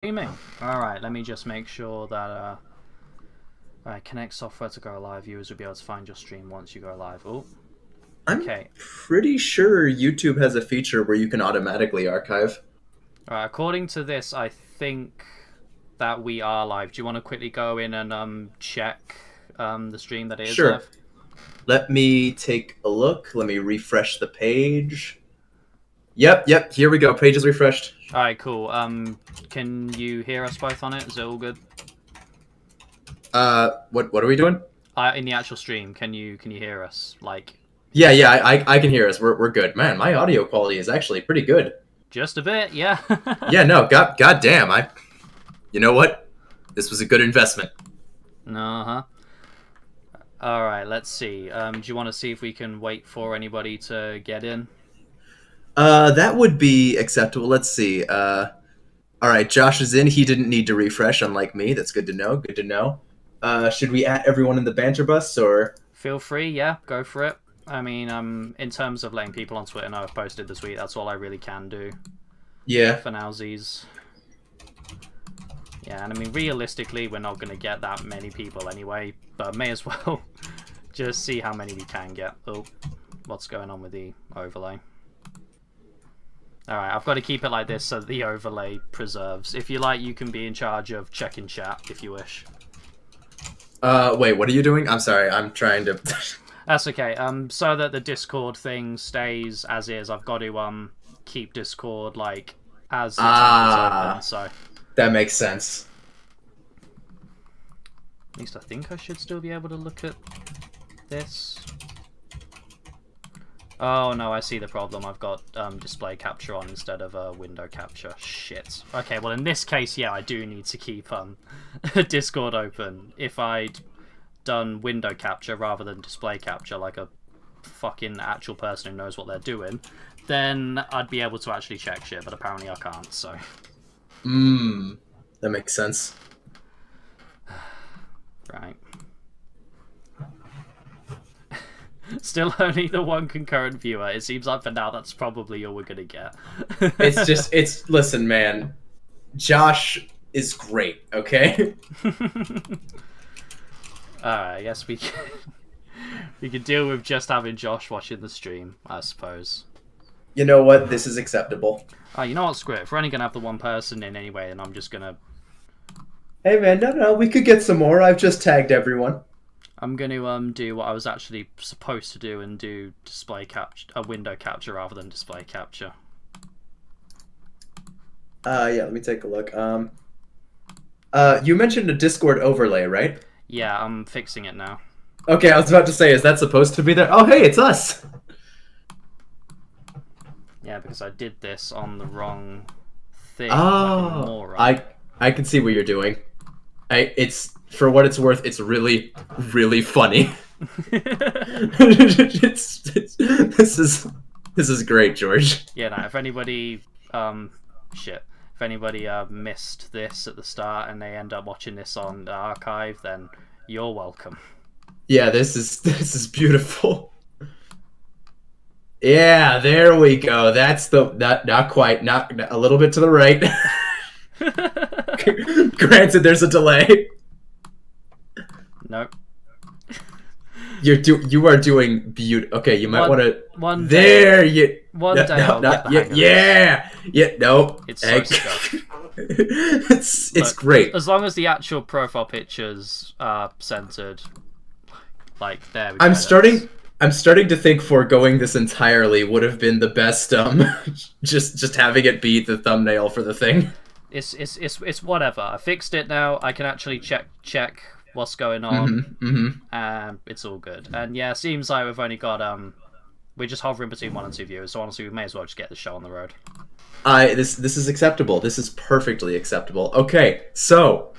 Streaming. Alright, let me just make sure that connect software to go live. Viewers will be able to find your stream once you go live. Oh, I'm okay. pretty sure YouTube has a feature where you can automatically archive. Alright, according to this, I think that we are live. Do you want to quickly go in and check the stream that it is Sure. live? Let me take a look. Let me refresh the page. Yep. Here we go. Page is refreshed. Alright, cool. Can you hear us both on it? Is it all good? What are we doing? In the actual stream, can you hear us? Like, Yeah. I can hear us. We're good. Man, my audio quality is actually pretty good. just a bit, yeah. Yeah. No. God damn. You know what? This was a good investment. Uh-huh. Alright, let's see. Do you want to see if we can wait for anybody to get in? That would be acceptable. Let's see. All right. Josh is in. He didn't need to refresh, unlike me. That's good to know. Good to know. Should we add everyone in the banter bus or? Feel free, yeah, go for it. I mean, in terms of letting people on Twitter know I've posted this week, that's all I really can do Yeah. for nowsies. Yeah, and I mean, realistically, we're not going to get that many people anyway, but may as well just see how many we can get. Oh, what's going on with the overlay? Alright, I've got to keep it like this so the overlay preserves. If you like, you can be in charge of checking chat if you wish. Wait, what are you doing? I'm sorry, I'm trying to. That's okay. So that the Discord thing stays as is, I've got to keep Discord like as the tab is open. So that makes sense. at least I think I should still be able to look at this. Oh no, I see the problem. I've got display capture on instead of window capture. Shit. Okay, well in this case, yeah, I do need to keep Discord open. If I'd done window capture rather than display capture, like a fucking actual person who knows what they're doing, then I'd be able to actually check shit. But apparently I can't. So. That makes sense. Right. Still only the one concurrent viewer. It seems like for now that's probably all we're gonna get. Listen, man. Josh is great, okay? I guess we can deal with just having Josh watching the stream, I suppose. You know what? This is acceptable. Oh, you know what? Screw it. If we're only gonna have the one person in anyway, and I'm just gonna. Hey, man, no, we could get some more. I've just tagged everyone. I'm gonna do what I was actually supposed to do and do window capture rather than display capture. Yeah, let me take a look. You mentioned a Discord overlay, right? Yeah, I'm fixing it now. Okay, I was about to say, is that supposed to be there? Oh, hey, it's us! Yeah, because I did this on the wrong thing. Oh, like I can see what you're doing. It's, for what it's worth, it's really, really funny. This is great, George. Yeah, no, if anybody if anybody missed this at the start and they end up watching this on the archive, then you're welcome. Yeah, this is beautiful. Yeah, there we go. That's not quite, not a little bit to the right. Granted, there's a delay. Nope. You are doing beautiful. Okay, you might want to. One there day, you. One day I'll get the hang of yeah. No, it's so stuck. it's great. As long as the actual profile pictures are centered, like there we go. I'm starting to think foregoing this entirely would have been the best. Just having it be the thumbnail for the thing. It's whatever. I fixed it now. I can actually check what's going on. It's all good. And yeah, seems like we've only got we're just hovering between 1 and 2 viewers. So honestly, we may as well just get the show on the road. This is acceptable. This is perfectly acceptable. Okay, so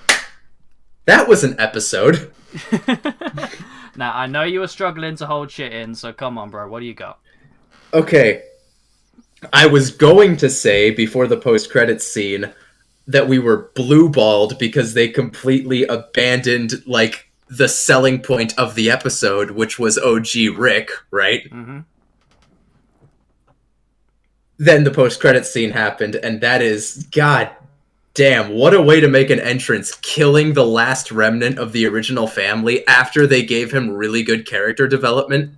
that was an episode. Now I know you were struggling to hold shit in, so come on, bro. What do you got? Okay, I was going to say before the post-credits scene that we were blue-balled because they completely abandoned, like, the selling point of the episode, which was OG Rick, right? Mm-hmm. Then the post-credits scene happened, and that is, god Damn, what a way to make an entrance, killing the last remnant of the original family after they gave him really good character development.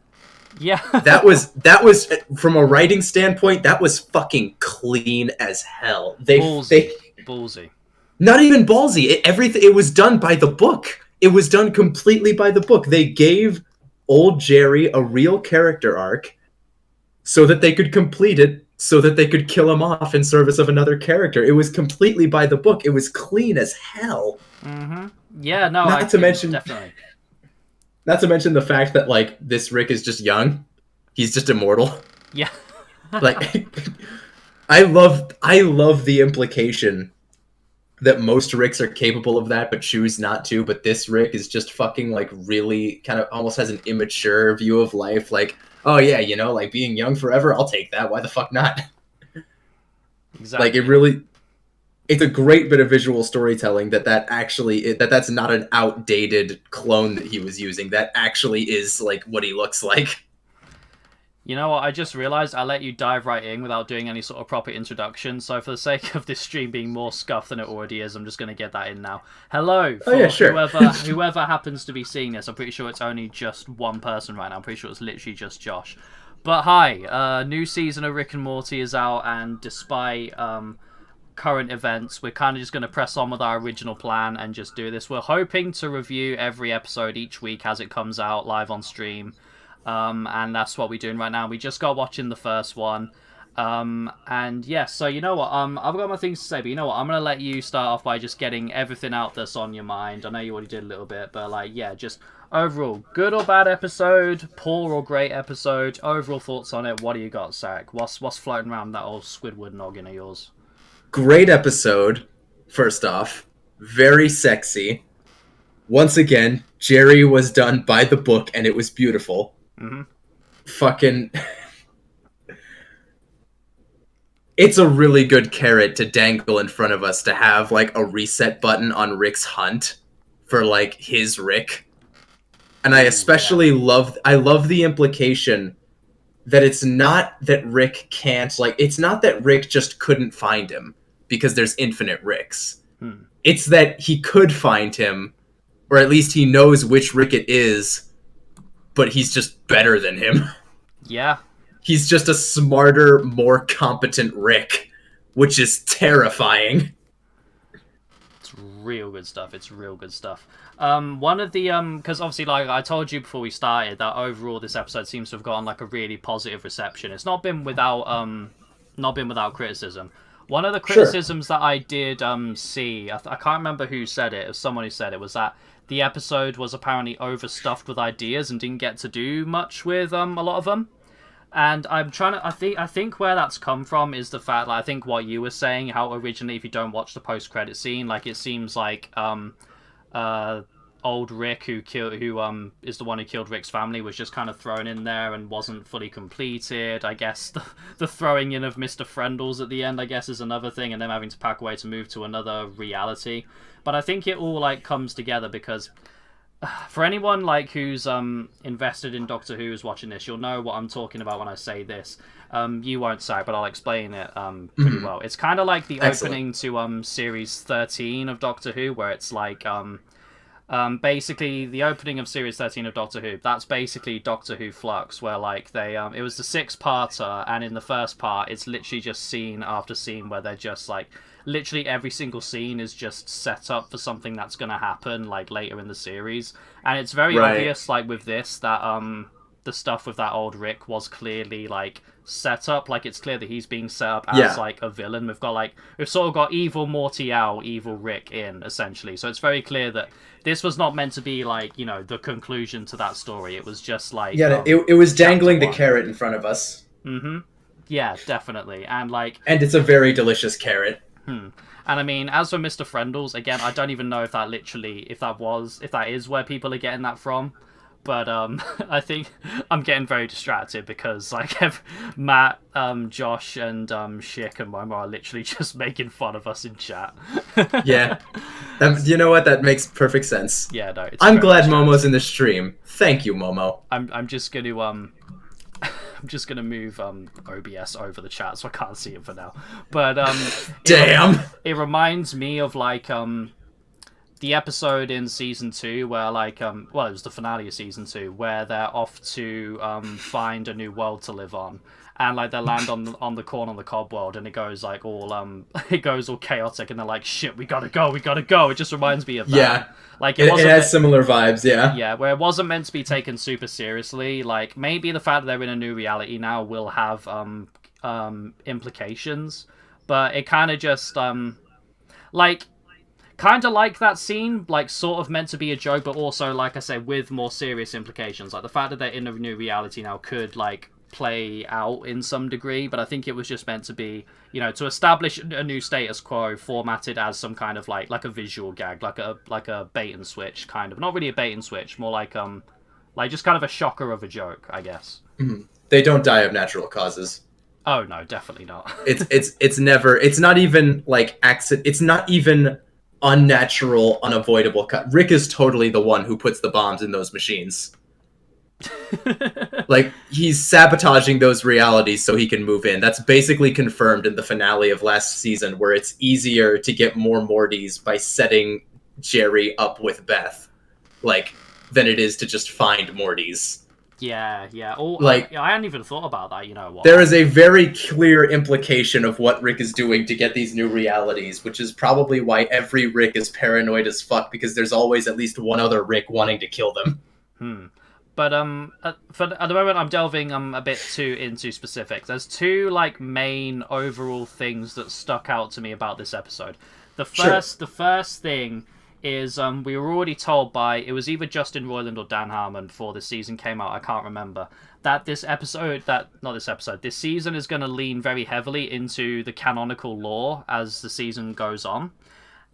Yeah. that was from a writing standpoint, that was fucking clean as hell. Ballsy. Not even ballsy. It was done by the book. It was done completely by the book. They gave old Jerry a real character arc so that they could complete it, so that they could kill him off in service of another character. It was completely by the book. It was clean as hell. Mm-hmm. Yeah, no, definitely. Not to mention the fact that, like, this Rick is just young. He's just immortal. Yeah. Like, I love the implication that most Ricks are capable of that, but choose not to. But this Rick is just fucking, like, really kind of almost has an immature view of life. Like, oh yeah, you know, like, being young forever, I'll take that. Why the fuck not? Exactly. Like, it's a great bit of visual storytelling that's not an outdated clone that he was using. That actually is, like, what he looks like. You know what, I just realised I let you dive right in without doing any sort of proper introduction, so for the sake of this stream being more scuffed than it already is, I'm just going to get that in now. Hello, oh, yeah, sure. whoever happens to be seeing this. I'm pretty sure it's only just one person right now. I'm pretty sure it's literally just Josh. But hi, new season of Rick and Morty is out, and despite current events, we're kind of just going to press on with our original plan and just do this. We're hoping to review every episode each week as it comes out live on stream. And that's what we're doing right now. We just got watching the first one. And yeah, so you know what, I've got my things to say, but you know what, I'm going to let you start off by just getting everything out that's on your mind. I know you already did a little bit, but like, yeah, just overall, good or bad episode, poor or great episode, overall thoughts on it. What do you got, Zach? What's floating around that old Squidward noggin of yours? Great episode, first off. Very sexy. Once again, Jerry was done by the book, and it was beautiful. Mm-hmm. Fucking... It's a really good carrot to dangle in front of us to have, like, a reset button on Rick's hunt for, like, his Rick. And I especially love the implication that it's not that Rick can't, like, it's not that Rick just couldn't find him because there's infinite Ricks. It's that he could find him, or at least he knows which Rick it is, but he's just better than him. Yeah. He's just a smarter, more competent Rick, which is terrifying. It's real good stuff. It's real good stuff. One of the because obviously, like I told you before we started, that overall this episode seems to have gotten like a really positive reception. It's not been without criticism. One of the criticisms that I did see, I can't remember who said it. It was someone who said it, was that the episode was apparently overstuffed with ideas and didn't get to do much with a lot of them. And I'm trying to, I think where that's come from is the fact, like, I think what you were saying, how originally, if you don't watch the post-credit scene, like, it seems like old Rick, who is the one who killed Rick's family, was just kind of thrown in there and wasn't fully completed. I guess the throwing in of Mr. Friendles at the end, I guess, is another thing, and them having to pack away to move to another reality. But I think it all, like, comes together because for anyone like who's invested in Doctor Who, who's watching this, you'll know what I'm talking about when I say this. You won't say, but I'll explain it pretty well. It's kind of like the opening to series 13 of Doctor Who, where it's like basically the opening of series 13 of Doctor Who. That's basically Doctor Who Flux, where like they it was the 6-parter, and in the first part, it's literally just scene after scene where they're just like, literally every single scene is just set up for something that's going to happen like later in the series. And it's very obvious, like with this, that the stuff with that old Rick was clearly like set up. Like it's clear that he's being set up as like a villain. We've sort of got evil Morty out, evil Rick in, essentially. So it's very clear that this was not meant to be like, you know, the conclusion to that story. It was just like it was dangling the carrot in front of us. Yeah, definitely. And it's a very delicious carrot. And I mean, as for Mr. Friendles, again, I don't even know if that is where people are getting that from. But I think I'm getting very distracted because like Matt, Josh, and Shik and Momo are literally just making fun of us in chat. Yeah, you know what? That makes perfect sense. Yeah, no. I'm glad Momo's in the stream. Thank you, Momo. I'm just going to I'm just gonna move OBS over the chat so I can't see it for now. But Damn. it reminds me of like the episode in season 2 where like well, it was the finale of season 2 where they're off to find a new world to live on, and like they land on the corner on the cob world, and it goes like all it goes all chaotic, and they're like, shit, we gotta go. It just reminds me of that. Yeah. Like It has similar vibes, yeah. Yeah, where it wasn't meant to be taken super seriously. Like maybe the fact that they're in a new reality now will have implications, but it kind of just like kind of like that scene, like sort of meant to be a joke, but also, like I said, with more serious implications. Like the fact that they're in a new reality now could like play out in some degree, but I think it was just meant to be, you know, to establish a new status quo formatted as some kind of like a visual gag, like a bait and switch kind of. Not really a bait and switch, more like just kind of a shocker of a joke, I guess. Mm-hmm. They don't die of natural causes. Oh no, definitely not. It's never. It's not even like accident. It's not even unnatural, unavoidable. Rick is totally the one who puts the bombs in those machines. Like he's sabotaging those realities so he can move in. That's basically confirmed in the finale of last season, where it's easier to get more Mortys by setting Jerry up with Beth, like, than it is to just find Mortys. Yeah. Oh, like I hadn't even thought about that. You know what? There is a very clear implication of what Rick is doing to get these new realities, which is probably why every Rick is paranoid as fuck, because there's always at least one other Rick wanting to kill them. But at the moment, I'm delving a bit too into specifics. There's two like main overall things that stuck out to me about this episode. The first thing is we were already told by, it was either Justin Roiland or Dan Harmon before this season came out, I can't remember, that this season is going to lean very heavily into the canonical lore as the season goes on.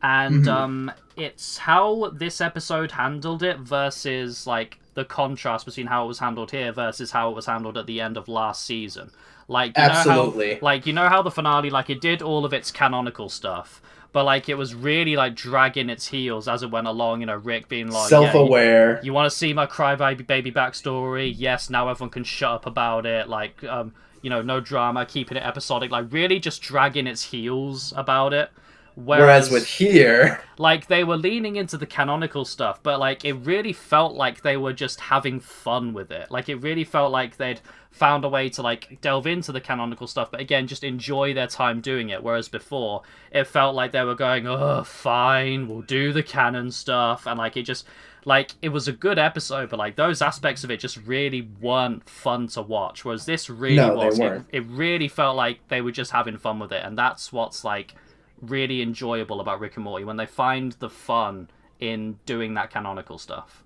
And it's how this episode handled it versus like the contrast between how it was handled here versus how it was handled at the end of last season. Like, absolutely. You know how the finale, like, it did all of its canonical stuff, but like it was really like dragging its heels as it went along. You know, Rick being like, self-aware. Yeah, you want to see my crybaby backstory? Yes, now everyone can shut up about it. Like, you know, no drama, keeping it episodic. Like, really just dragging its heels about it. Whereas with here, like, they were leaning into the canonical stuff, but like it really felt like they were just having fun with it. Like, it really felt like they'd found a way to like delve into the canonical stuff, but again, just enjoy their time doing it. Whereas before, it felt like they were going, oh, fine, we'll do the canon stuff, and like it just, like, it was a good episode, but like those aspects of it just really weren't fun to watch. Whereas this really was. They weren't. It really felt like they were just having fun with it, and that's what's like really enjoyable about Rick and Morty, when they find the fun in doing that canonical stuff.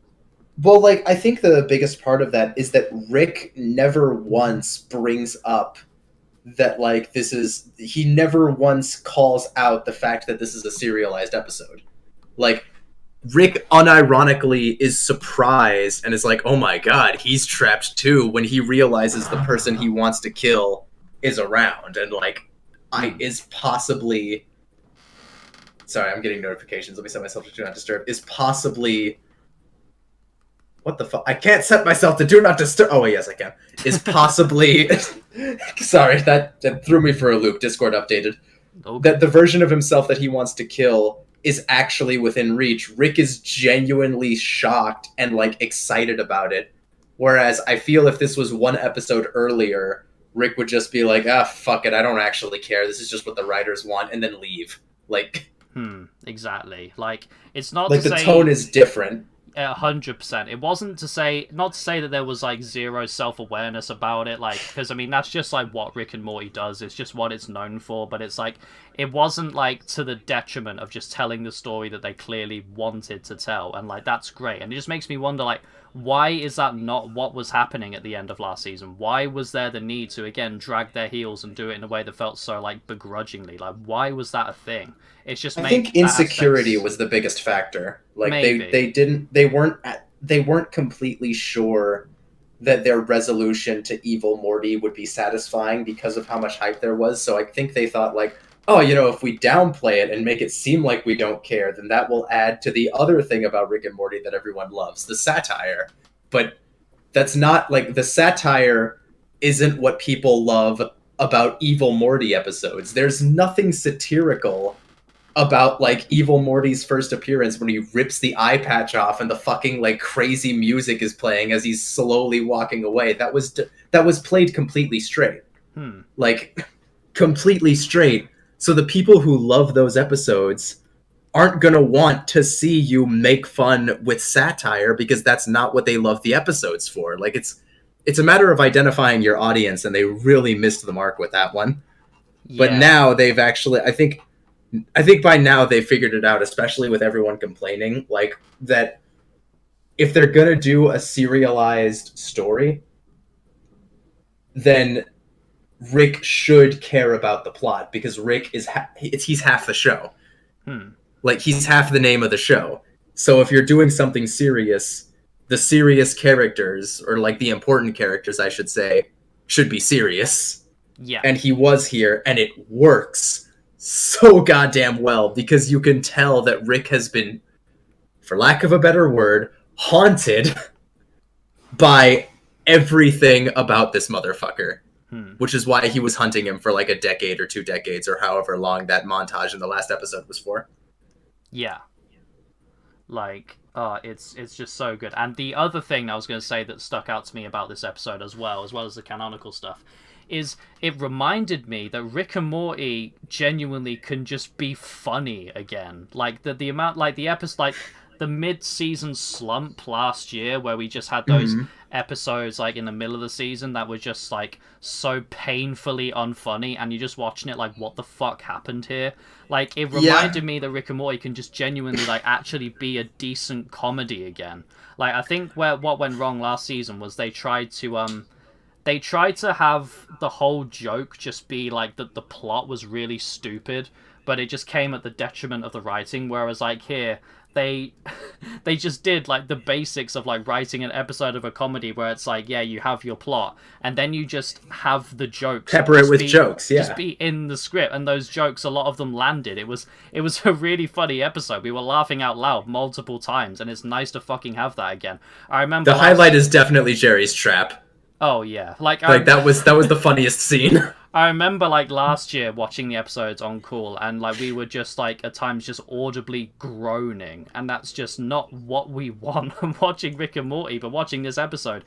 Well, like, I think the biggest part of that is that Rick never once brings up that, like, he never once calls out the fact that this is a serialized episode. Like, Rick unironically is surprised and is like, oh my god, he's trapped too, when he realizes the person he wants to kill is around, and like, is possibly... Sorry, I'm getting notifications. Let me set myself to Do Not Disturb. Is possibly... What the fuck? I can't set myself to Do Not Disturb. Oh, yes, I can. Is possibly... Sorry, that threw me for a loop. Discord updated. Okay. That the version of himself that he wants to kill is actually within reach. Rick is genuinely shocked and, like, excited about it. Whereas I feel if this was one episode earlier, Rick would just be like, fuck it, I don't actually care. This is just what the writers want, and then leave. Like... Exactly. Like, it's not like to the say... tone is different. 100%. It wasn't to say... Not to say that there was, like, zero self-awareness about it, like... Because, I mean, that's just, like, what Rick and Morty does. It's just what it's known for. But it's, like... It wasn't, like, to the detriment of just telling the story that they clearly wanted to tell. And, like, that's great. And it just makes me wonder, like... Why is that not what was happening at the end of last season? Why was there the need to, again, drag their heels and do it in a way that felt so, like, begrudgingly? Like, why was that a thing? It's just... I think insecurity was the biggest factor. Like, they weren't completely sure that their resolution to evil Morty would be satisfying because of how much hype there was. So I think they thought, like, oh, you know, if we downplay it and make it seem like we don't care, then that will add to the other thing about Rick and Morty that everyone loves, the satire. But that's not, like, the satire isn't what people love about Evil Morty episodes. There's nothing satirical about like Evil Morty's first appearance when he rips the eye patch off and the fucking like crazy music is playing as he's slowly walking away. That was played completely straight. Like completely straight. So the people who love those episodes aren't going to want to see you make fun with satire because that's not what they love the episodes for. Like it's a matter of identifying your audience, and they really missed the mark with that one. Yeah. But now they've actually, I think by now they figured it out, especially with everyone complaining, like that if they're going to do a serialized story, then Rick should care about the plot because Rick is he's half the show. Like he's half the name of the show. So if you're doing something serious, the serious characters, or like the important characters, I should say, should be serious. Yeah. And he was here, and it works so goddamn well because you can tell that Rick has been, for lack of a better word, haunted by everything about this motherfucker. Which is why he was hunting him for like a decade or 2 decades or however long that montage in the last episode was for. Yeah. Like, it's just so good. And the other thing I was going to say that stuck out to me about this episode as well as the canonical stuff, is it reminded me that Rick and Morty genuinely can just be funny again. Like, the amount, like, the episode, like, the mid-season slump last year where we just had those episodes, like, in the middle of the season that were just, like, so painfully unfunny, and you're just watching it like, what the fuck happened here? Like, it reminded me that Rick and Morty can just genuinely, like, actually be a decent comedy again. Like, I think what went wrong last season was they tried to have the whole joke just be, like, that the plot was really stupid, but it just came at the detriment of the writing, whereas, like, here, they just did, like, the basics of, like, writing an episode of a comedy where it's like, yeah, you have your plot, and then you just have the jokes. Pepper it with jokes, yeah. Just be in the script, and those jokes, a lot of them landed. It was a really funny episode. We were laughing out loud multiple times, and it's nice to fucking have that again. I remember... The highlight is definitely Jerry's trap. Oh, yeah. Like that was the funniest scene. I remember, like, last year watching the episodes on call, and, like, we were just, like, at times just audibly groaning, and that's just not what we want from watching Rick and Morty, but watching this episode,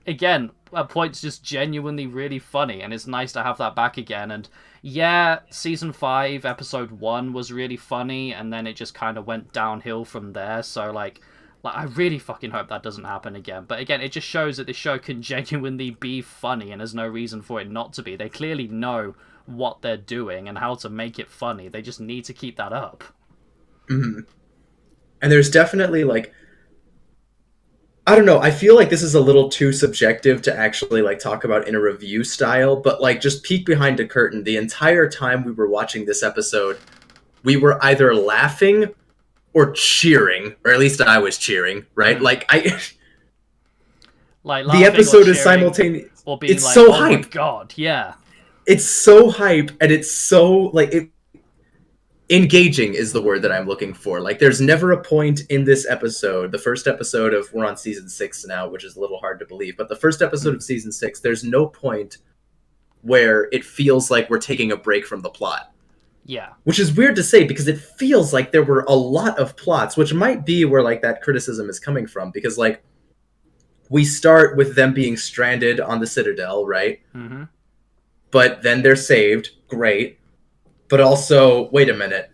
again, at points just genuinely really funny, and it's nice to have that back again. And yeah, season 5, episode 1 was really funny, and then it just kind of went downhill from there, so, like, I really fucking hope that doesn't happen again. But again, it just shows that this show can genuinely be funny, and there's no reason for it not to be. They clearly know what they're doing and how to make it funny. They just need to keep that up. Mm-hmm. And there's definitely, like... I don't know, I feel like this is a little too subjective to actually, like, talk about in a review style, but, like, just peek behind the curtain. The entire time we were watching this episode, we were either laughing or cheering, or at least I was cheering, right? Like, like the episode is simultaneous. Or being it's like, so oh hype. My god, yeah. It's so hype, and it's so, like, engaging is the word that I'm looking for. Like, there's never a point in this episode, the first episode of, we're on season 6 now, which is a little hard to believe, but the first episode of season 6, there's no point where it feels like we're taking a break from the plot. Yeah. Which is weird to say because it feels like there were a lot of plots, which might be where, like, that criticism is coming from. Because, like, we start with them being stranded on the Citadel, right? Mm-hmm. But then they're saved. Great. But also, wait a minute.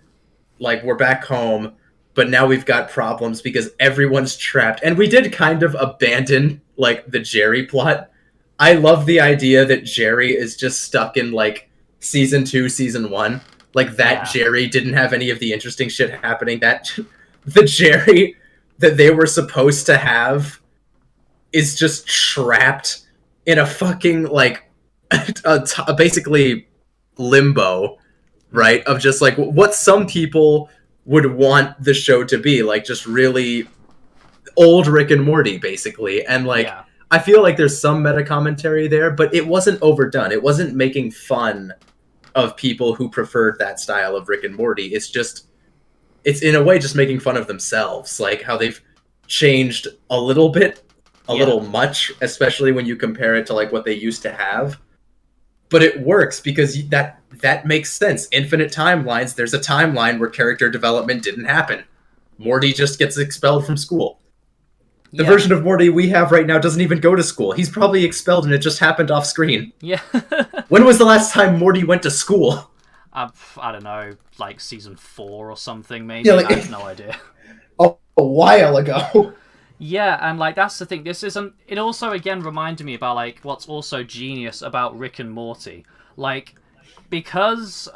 Like, we're back home, but now we've got problems because everyone's trapped. And we did kind of abandon, like, the Jerry plot. I love the idea that Jerry is just stuck in, like, season 2, season 1. Like, that Jerry didn't have any of the interesting shit happening. That the Jerry that they were supposed to have is just trapped in a fucking, like, basically limbo, right? Of just, like, what some people would want the show to be. Like, just really old Rick and Morty, basically. And, like, I feel like there's some meta commentary there, but it wasn't overdone. It wasn't making fun of people who preferred that style of Rick and Morty. It's in a way just making fun of themselves, like how they've changed a little bit a little much, especially when you compare it to like what they used to have. But it works because that makes sense. Infinite timelines. There's a timeline where character development didn't happen. Morty just gets expelled from school. The version of Morty we have right now doesn't even go to school. He's probably expelled and it just happened off screen. Yeah. When was the last time Morty went to school? I don't know, like season 4 or something, maybe. Yeah, like, I have no idea. A while ago. Yeah, and like that's the thing. This isn't. It also again reminded me about like what's also genius about Rick and Morty, like because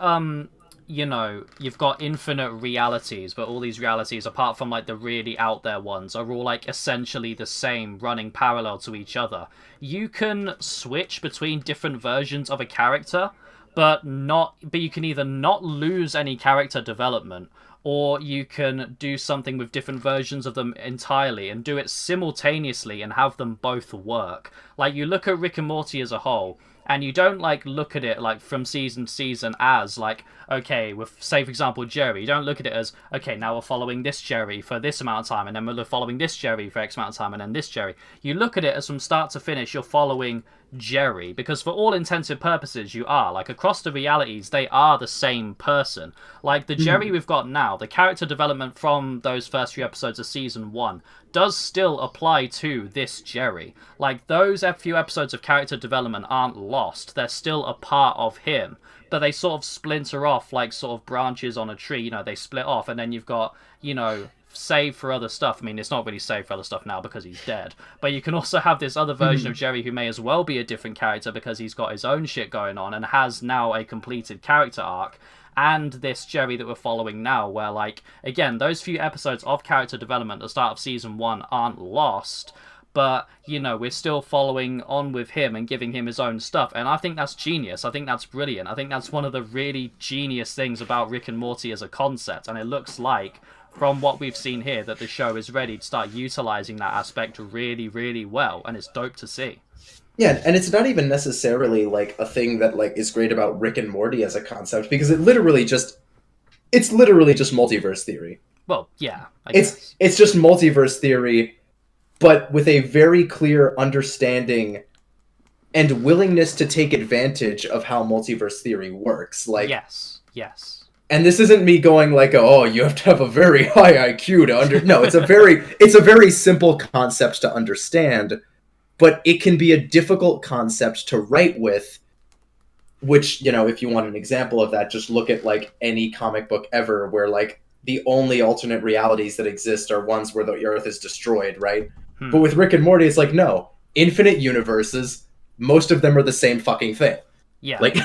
you know you've got infinite realities, but all these realities, apart from like the really out there ones, are all like essentially the same, running parallel to each other. You can switch between different versions of a character, but you can either not lose any character development, or you can do something with different versions of them entirely and do it simultaneously and have them both work. Like, you look at Rick and Morty as a whole, and you don't, like, look at it, like, from season to season as, like, okay, with, say, for example, Jerry. You don't look at it as, okay, now we're following this Jerry for this amount of time, and then we're following this Jerry for X amount of time, and then this Jerry. You look at it as from start to finish, you're following Jerry, because for all intents and purposes you are, like, across the realities they are the same person. Like the Jerry we've got now, the character development from those first few episodes of season 1 does still apply to this Jerry. Like, those few episodes of character development aren't lost, they're still a part of him, but they sort of splinter off like sort of branches on a tree. You know, they split off, and then you've got, you know, save for other stuff. I mean, it's not really saved for other stuff now because he's dead, but you can also have this other version of Jerry who may as well be a different character because he's got his own shit going on and has now a completed character arc. And this Jerry that we're following now, where, like, again, those few episodes of character development at the start of season 1 aren't lost, but, you know, we're still following on with him and giving him his own stuff. And I think that's genius. I think that's brilliant. I think that's one of the really genius things about Rick and Morty as a concept. And it looks like, from what we've seen here, that the show is ready to start utilizing that aspect really, really well. And it's dope to see. Yeah, and it's not even necessarily, like, a thing that, like, is great about Rick and Morty as a concept, because it's literally just multiverse theory. Well, yeah, I guess. It's just multiverse theory, but with a very clear understanding and willingness to take advantage of how multiverse theory works. Like, yes. And this isn't me going like, oh, you have to have a very high IQ to under. No, it's a very simple concept to understand, but it can be a difficult concept to write with. Which, you know, if you want an example of that, just look at like any comic book ever, where like the only alternate realities that exist are ones where the Earth is destroyed, right? But with Rick and Morty, it's like, no, infinite universes, most of them are the same fucking thing. Yeah, like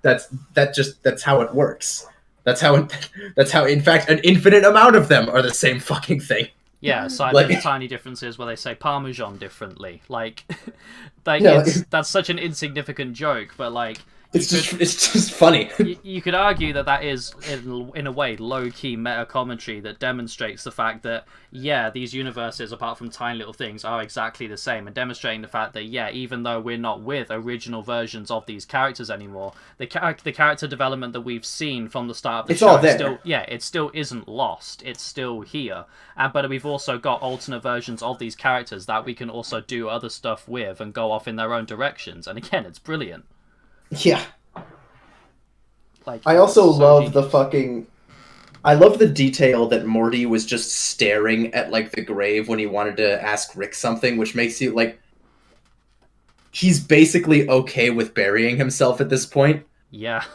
that's how it works. That's how, in fact, an infinite amount of them are the same fucking thing. Yeah, aside like, from the tiny differences where they say Parmesan differently. Like, that's such an insignificant joke, but like... It's just funny. You could argue that is, in a way, low-key meta-commentary that demonstrates the fact that, yeah, these universes, apart from tiny little things, are exactly the same, and demonstrating the fact that, yeah, even though we're not with original versions of these characters anymore, the character development that we've seen from the start of the show, all there. it still isn't lost. It's still here. But we've also got alternate versions of these characters that we can also do other stuff with and go off in their own directions. And again, it's brilliant. Yeah. Like, I also love I love the detail that Morty was just staring at like the grave when he wanted to ask Rick something, which makes you like he's basically okay with burying himself at this point. Yeah.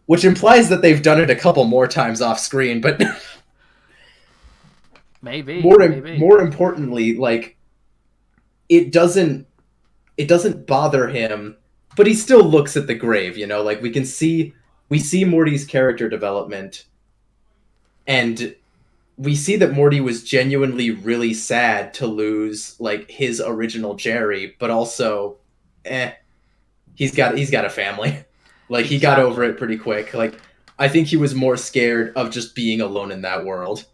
Which implies that they've done it a couple more times off screen, but maybe. More importantly, like it doesn't bother him. But he still looks at the grave, you know, like we see Morty's character development, and we see that Morty was genuinely really sad to lose like his original Jerry, but also, he's got a family. Like, he got over it pretty quick. Like, I think he was more scared of just being alone in that world.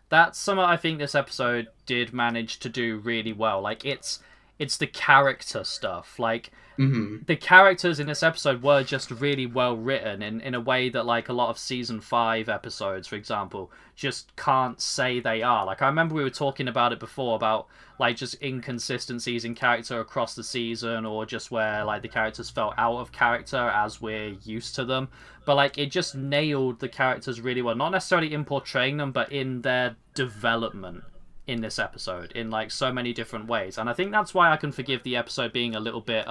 That's something I think this episode did manage to do really well. Like, it's it's the character stuff. Like, Hmm. the characters in this episode were just really well written in a way that, like, a lot of season 5 episodes, for example, just can't say they are. Like, I remember we were talking about it before, about like just inconsistencies in character across the season, or just where like the characters felt out of character as we're used to them. But like, it just nailed the characters really well, not necessarily in portraying them, but in their development in this episode in like so many different ways. And I think that's why I can forgive the episode being a little bit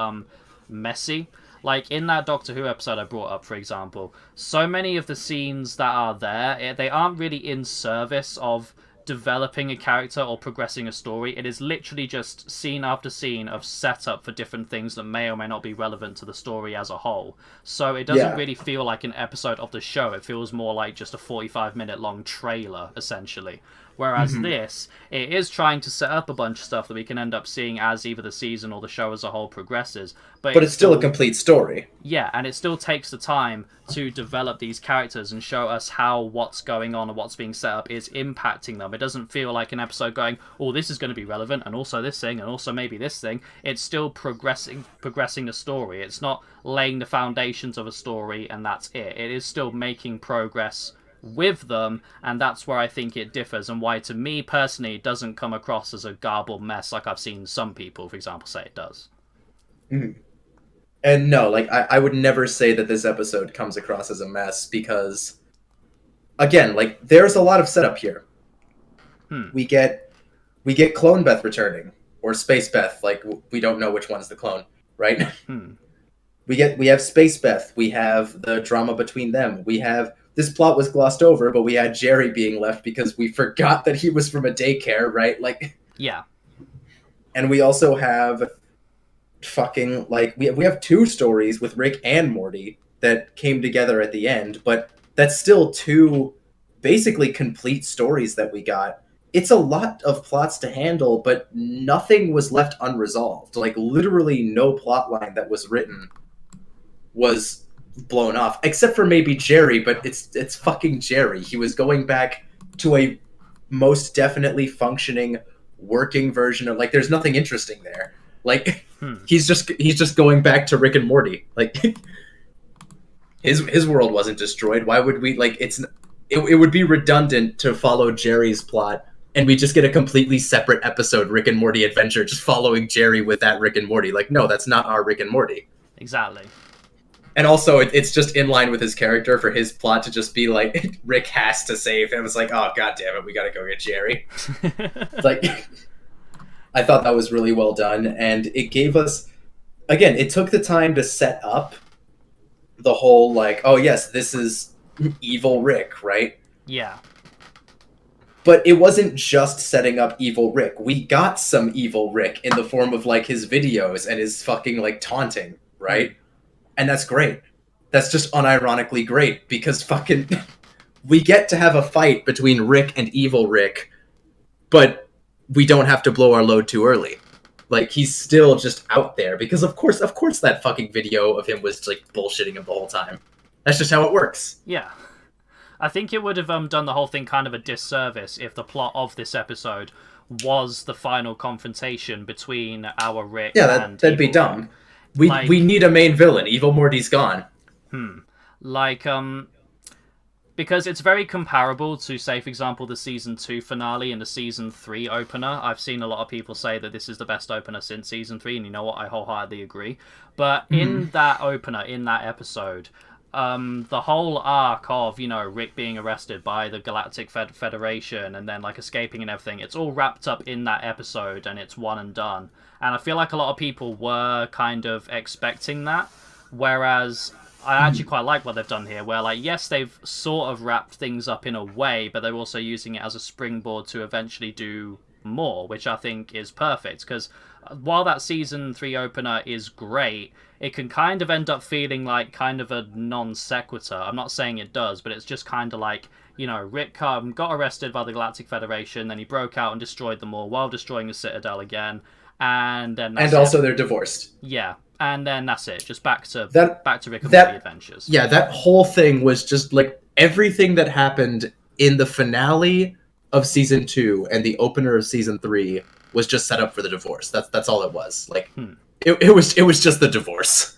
messy. Like in that Doctor Who episode I brought up, for example, so many of the scenes that are there, they aren't really in service of developing a character or progressing a story. It is literally just scene after scene of setup for different things that may or may not be relevant to the story as a whole. So it doesn't really feel like an episode of the show. It feels more like just a 45-minute long trailer, essentially. Whereas this, it is trying to set up a bunch of stuff that we can end up seeing as either the season or the show as a whole progresses. But it's still a complete story. Yeah, and it still takes the time to develop these characters and show us how what's going on and what's being set up is impacting them. It doesn't feel like an episode going, oh, this is going to be relevant, and also this thing, and also maybe this thing. It's still progressing the story. It's not laying the foundations of a story and that's it. It is still making progress with them, and that's where I think it differs, and why to me personally it doesn't come across as a garbled mess like I've seen some people, for example, say it does. And no, like I would never say that this episode comes across as a mess, because again, like there's a lot of setup here. We get Clone Beth returning, or Space Beth, like we don't know which one's the clone, right? We have Space Beth, we have the drama between them, we have this plot was glossed over, but we had Jerry being left because we forgot that he was from a daycare, right? Like, yeah. And we also have fucking, like, we have 2 stories with Rick and Morty that came together at the end, but that's still 2 basically complete stories that we got. It's a lot of plots to handle, but nothing was left unresolved. Like, literally no plot line that was written was blown off, except for maybe Jerry, but it's fucking Jerry. He was going back to a most definitely functioning working version of, like, there's nothing interesting there. Like, he's just going back to Rick and Morty. Like, his world wasn't destroyed. Why would we, like, it would be redundant to follow Jerry's plot and we just get a completely separate episode, Rick and Morty adventure, just following Jerry with that Rick and Morty. Like, no, that's not our Rick and Morty. Exactly. And also, it's just in line with his character for his plot to just be like, Rick has to save him. It's like, oh, god damn it, we gotta go get Jerry. Like, I thought that was really well done, and it gave us, again, it took the time to set up the whole, like, oh yes, this is evil Rick, right? Yeah. But it wasn't just setting up evil Rick. We got some evil Rick in the form of, like, his videos and his fucking, like, taunting, right? And that's great. That's just unironically great, because fucking we get to have a fight between Rick and evil Rick, but we don't have to blow our load too early. Like, he's still just out there, because of course that fucking video of him was, like, bullshitting him the whole time. That's just how it works. Yeah. I think it would have done the whole thing kind of a disservice if the plot of this episode was the final confrontation between our Rick and that'd be dumb. Rick. We need a main villain. Evil Morty's gone. Like, because it's very comparable to, say, for example, the Season 2 finale and the Season 3 opener. I've seen a lot of people say that this is the best opener since Season 3, and you know what? I wholeheartedly agree. But in that opener, in that episode, the whole arc of, you know, Rick being arrested by the Galactic Federation and then, like, escaping and everything, it's all wrapped up in that episode, and it's one and done. And I feel like a lot of people were kind of expecting that, whereas I actually quite like what they've done here, where, like, yes, they've sort of wrapped things up in a way, but they're also using it as a springboard to eventually do more, which I think is perfect, because while that Season 3 opener is great, it can kind of end up feeling like kind of a non sequitur. I'm not saying it does, but it's just kind of like, you know, Rick got arrested by the Galactic Federation, then he broke out and destroyed them all while destroying the Citadel again, and then also they're divorced. Yeah, and then that's it. Just back to Rick and Morty adventures. Yeah, that whole thing was just like everything that happened in the finale of Season 2 and the opener of Season 3 was just set up for the divorce. That's all it was. Like, Hmm. it was just the divorce.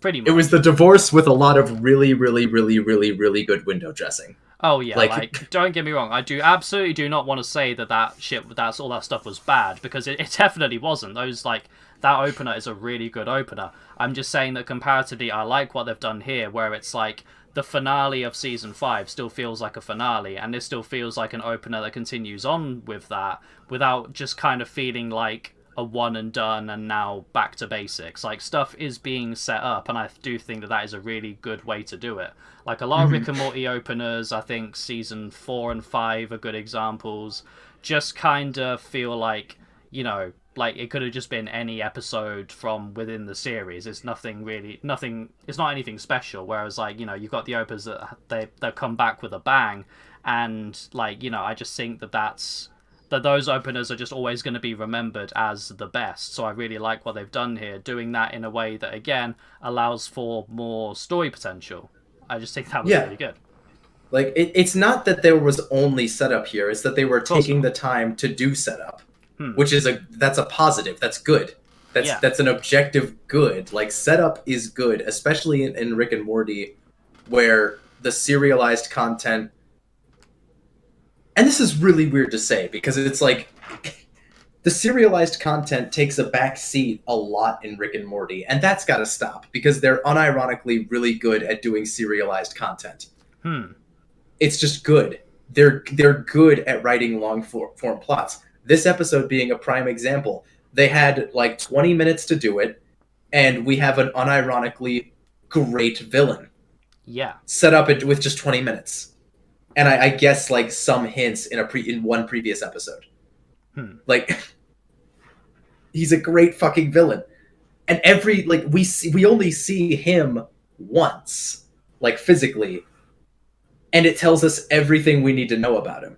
Pretty much. It was the divorce with a lot of really, really, really, really, really good window dressing. Oh yeah, like don't get me wrong, I absolutely do not want to say that's all that stuff was bad, because it definitely wasn't. Those like that opener is a really good opener. I'm just saying that comparatively, I like what they've done here, where it's like the finale of season 5 still feels like a finale, and this still feels like an opener that continues on with that without just kind of feeling like a one and done and now back to basics. Like, stuff is being set up, and I do think that is a really good way to do it. Like, a lot of Rick and Morty openers, I think season 4 and 5 are good examples, just kind of feel like, you know, like it could have just been any episode from within the series. It's nothing, it's not anything special. Whereas, like, you know, you've got the openers that they come back with a bang, and like, you know, I just think that those openers are just always going to be remembered as the best. So I really like what they've done here, doing that in a way that, again, allows for more story potential. I just think that was really good. Like, it's not that there was only setup here, it's that they were taking the time to do setup, which is that's a positive. That's good. That's an objective good. Like, setup is good, especially in Rick and Morty, where the serialized content, and this is really weird to say, because it's like the serialized content takes a back seat a lot in Rick and Morty, and that's got to stop, because they're unironically really good at doing serialized content. It's just good. They're good at writing long form plots. This episode being a prime example. They had like 20 minutes to do it, and we have an unironically great villain. Yeah. Set up with just 20 minutes. And I guess like some hints in one previous episode. Like, he's a great fucking villain, and we only see him once, like, physically, and it tells us everything we need to know about him.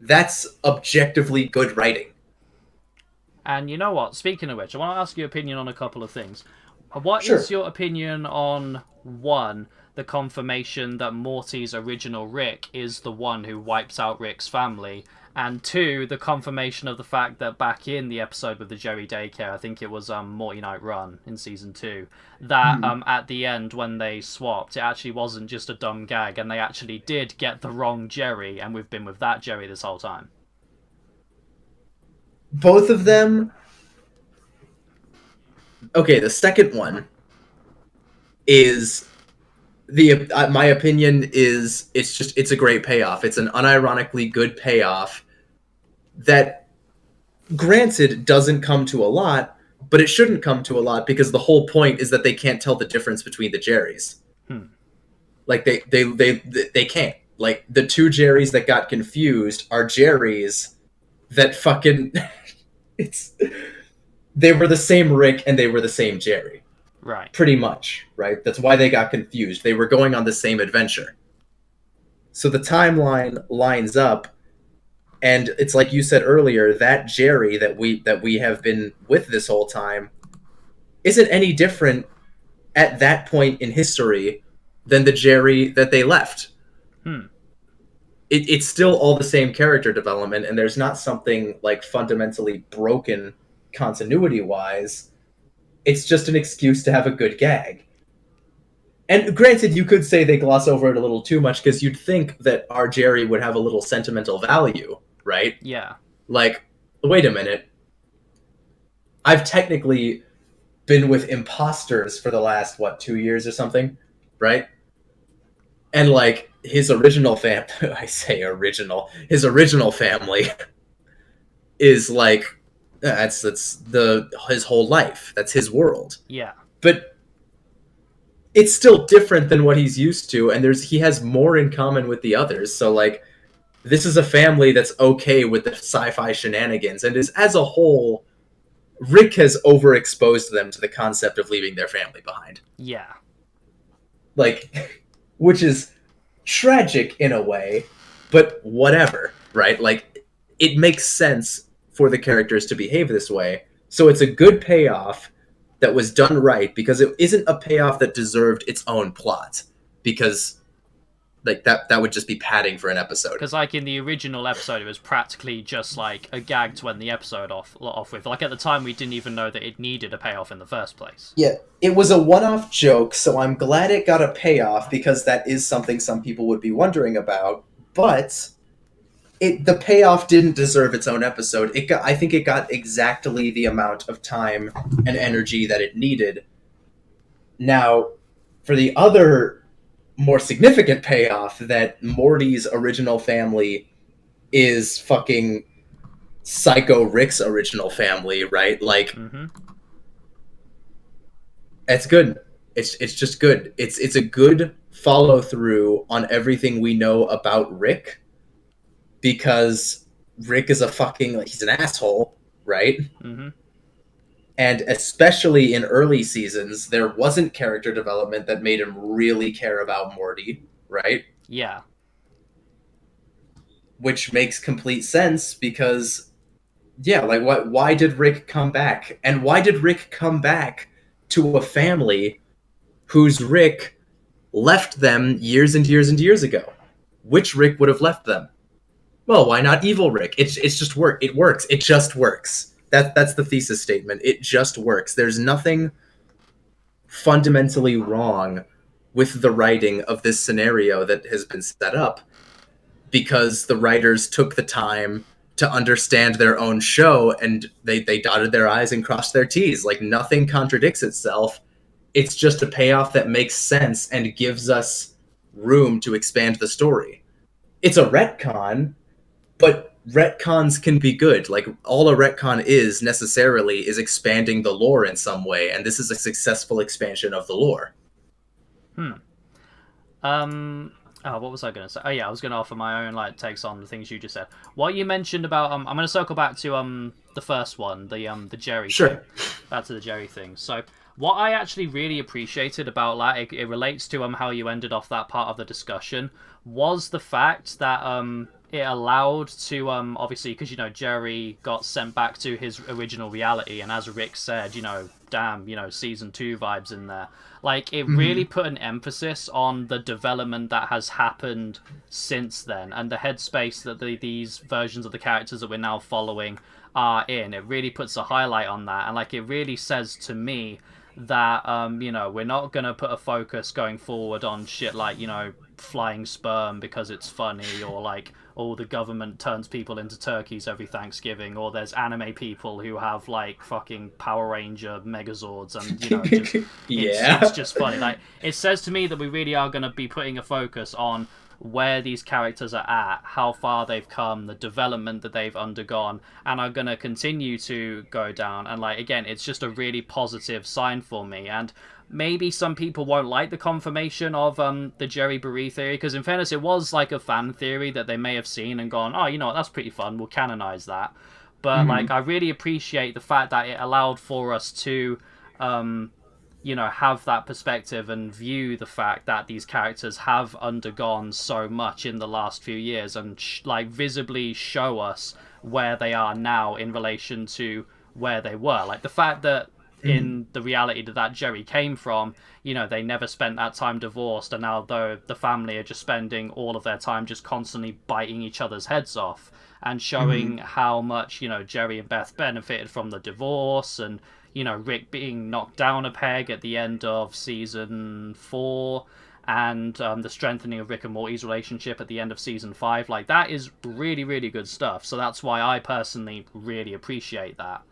That's objectively good writing. And you know what? Speaking of which, I want to ask your opinion on a couple of things. What is your opinion on, one, the confirmation that Morty's original Rick is the one who wipes out Rick's family, and two, the confirmation of the fact that back in the episode with the Jerry daycare, I think it was Morty Night Run in season 2, that at the end when they swapped, it actually wasn't just a dumb gag, and they actually did get the wrong Jerry, and we've been with that Jerry this whole time. Both of them. Okay, the second one is my opinion is it's a great payoff. It's an unironically good payoff that, granted, doesn't come to a lot, but it shouldn't come to a lot, because the whole point is that they can't tell the difference between the Jerrys. Like, they can't. Like, the two Jerrys that got confused are Jerrys that fucking they were the same Rick and they were the same Jerry. Right. Pretty much, right? That's why they got confused. They were going on the same adventure. So the timeline lines up, and it's like you said earlier, that Jerry that we have been with this whole time isn't any different at that point in history than the Jerry that they left. It's still all the same character development, and there's not something like fundamentally broken continuity-wise. It's just an excuse to have a good gag. And granted, you could say they gloss over it a little too much, because you'd think that our Jerry would have a little sentimental value, right? Yeah. Like, wait a minute. I've technically been with imposters for the last, 2 years or something, right? And, like, his original his original family is, like, that's his whole life. That's his world. Yeah. But it's still different than what he's used to, and he has more in common with the others. So, like, this is a family that's okay with the sci-fi shenanigans, and is, as a whole, Rick has overexposed them to the concept of leaving their family behind. Yeah. Like, which is tragic in a way, but whatever, right? Like, it makes sense for the characters to behave this way. So it's a good payoff that was done right, because it isn't a payoff that deserved its own plot. Because Like that would just be padding for an episode. Because like in the original episode, it was practically just like a gag to end the episode off with. Like at the time, we didn't even know that it needed a payoff in the first place. Yeah, it was a one-off joke, so I'm glad it got a payoff because that is something some people would be wondering about. But the payoff didn't deserve its own episode. I think it got exactly the amount of time and energy that it needed. Now, for the other more significant payoff, that Morty's original family is fucking Psycho Rick's original family, right? Like, it's good. It's just good. It's a good follow through on everything we know about Rick, because Rick is he's an asshole, right? And especially in early seasons, there wasn't character development that made him really care about Morty, right? Yeah. Which makes complete sense because, yeah, like why did Rick come back? And why did Rick come back to a family whose Rick left them years and years and years ago? Which Rick would have left them? Well, why not evil Rick? It's just work. It works. It just works. That's the thesis statement. It just works. There's nothing fundamentally wrong with the writing of this scenario that has been set up, because the writers took the time to understand their own show and they dotted their I's and crossed their T's. Like, nothing contradicts itself. It's just a payoff that makes sense and gives us room to expand the story. It's a retcon, but retcons can be good. Like, all a retcon is necessarily is expanding the lore in some way, and this is a successful expansion of the lore. What was I going to say? Oh yeah, I was going to offer my own like takes on the things you just said. What you mentioned about I'm going to circle back to the first one, the Jerry. Sure. Thing. Back to the Jerry thing. So what I actually really appreciated about that, it relates to how you ended off that part of the discussion, was the fact that it allowed to obviously, because Jerry got sent back to his original reality, and as Rick said, damn, season 2 vibes in there. Like, it really put an emphasis on the development that has happened since then, and the headspace that these versions of the characters that we're now following are in. It really puts a highlight on that, and like, it really says to me that we're not gonna put a focus going forward on shit like flying sperm because it's funny, or like, the government turns people into turkeys every Thanksgiving, or there's anime people who have like fucking Power Ranger Megazords, and just, it's just funny. Like, it says to me that we really are going to be putting a focus on where these characters are at, how far they've come, the development that they've undergone, and are going to continue to go down. And like, again, it's just a really positive sign for me. And maybe some people won't like the confirmation of the Jerry Berea theory, because in fairness, it was like a fan theory that they may have seen and gone, oh, what, that's pretty fun, we'll canonize that. But like, I really appreciate the fact that it allowed for us to have that perspective and view the fact that these characters have undergone so much in the last few years, and like visibly show us where they are now in relation to where they were. Like, the fact that in the reality that Jerry came from, they never spent that time divorced, and now though the family are just spending all of their time just constantly biting each other's heads off, and showing how much Jerry and Beth benefited from the divorce, and Rick being knocked down a peg at the end of season 4, and the strengthening of Rick and Morty's relationship at the end of season 5. Like, that is really, really good stuff. So that's why I personally really appreciate that.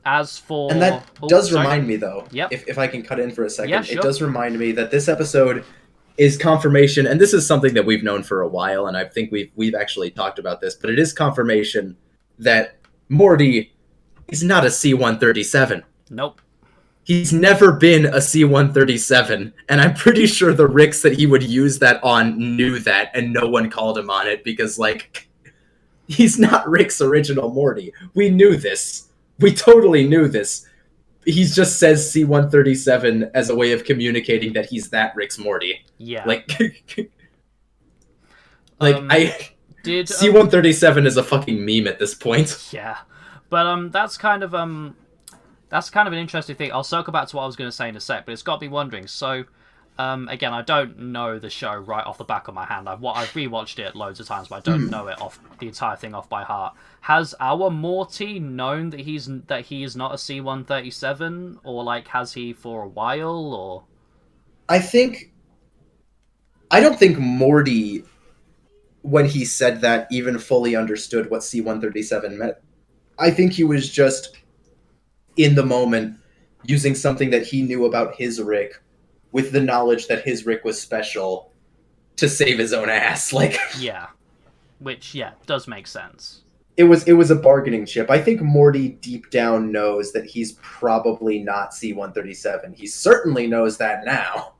As for... And that remind me, though, yep. if I can cut in for a second, yeah, sure. It does remind me that this episode is confirmation, and this is something that we've known for a while, and I think we've actually talked about this, but it is confirmation that Morty is not a C-137. Nope. He's never been a C-137, and I'm pretty sure the Ricks that he would use that on knew that, and no one called him on it, because, like, he's not Rick's original Morty. We knew this. We totally knew this. He just says C-137 as a way of communicating that he's that Rick's Morty. Yeah. Like, did C-137 is a fucking meme at this point. Yeah. But that's kind of an interesting thing. I'll circle back to what I was going to say in a sec, but it's got me wondering. So, Again, I don't know the show right off the back of my hand. I've rewatched it loads of times, but I don't know it off the entire thing off by heart. Has our Morty known that he is not a C-137, or like has he for a while, or? I think I don't think Morty, when he said that, even fully understood what C-137 meant. I think he was just in the moment using something that he knew about his Rick with the knowledge that his Rick was special to save his own ass. Like, Yeah, which does make sense. it was a bargaining chip. I think Morty deep down knows that he's probably not C-137. He certainly knows that now.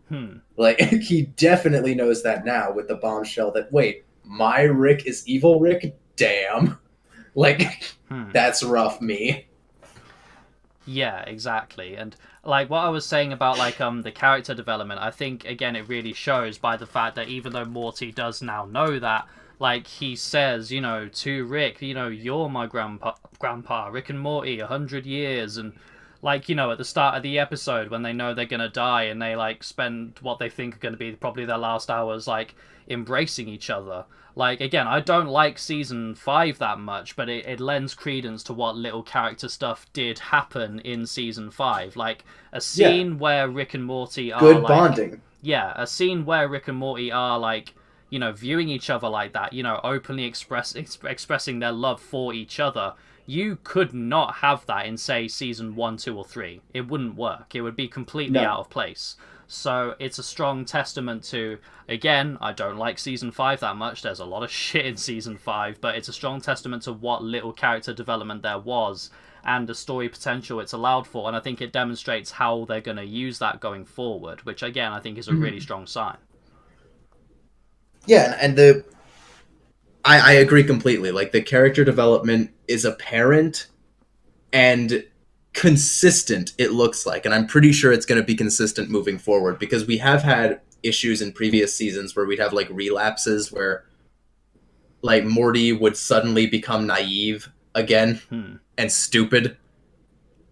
Like, he definitely knows that now with the bombshell that, wait, my Rick is evil Rick? Damn. Like, that's rough, me. Yeah, exactly. And like what I was saying about like the character development, I think again it really shows by the fact that even though Morty does now know that, like he says, to Rick, you're my grandpa, Rick and Morty, 100 years, and like at the start of the episode when they know they're gonna die and they like spend what they think are gonna be probably their last hours like embracing each other. Like again, I don't like season 5 that much, but it lends credence to what little character stuff did happen in season 5. Like a scene where Rick and Morty are good like, bonding. Yeah, a scene where Rick and Morty are like viewing each other like that, openly expressing their love for each other. You could not have that in, say, season 1, 2, or 3. It wouldn't work. It would be completely out of place. So it's a strong testament to, again, I don't like season 5 that much. There's a lot of shit in season 5, but it's a strong testament to what little character development there was and the story potential it's allowed for. And I think it demonstrates how they're going to use that going forward, which, again, I think is a really strong sign. Yeah, and I agree completely. Like, the character development is apparent and consistent, it looks like. And I'm pretty sure it's going to be consistent moving forward because we have had issues in previous seasons where we'd have, like, relapses where, like, Morty would suddenly become naive again and stupid.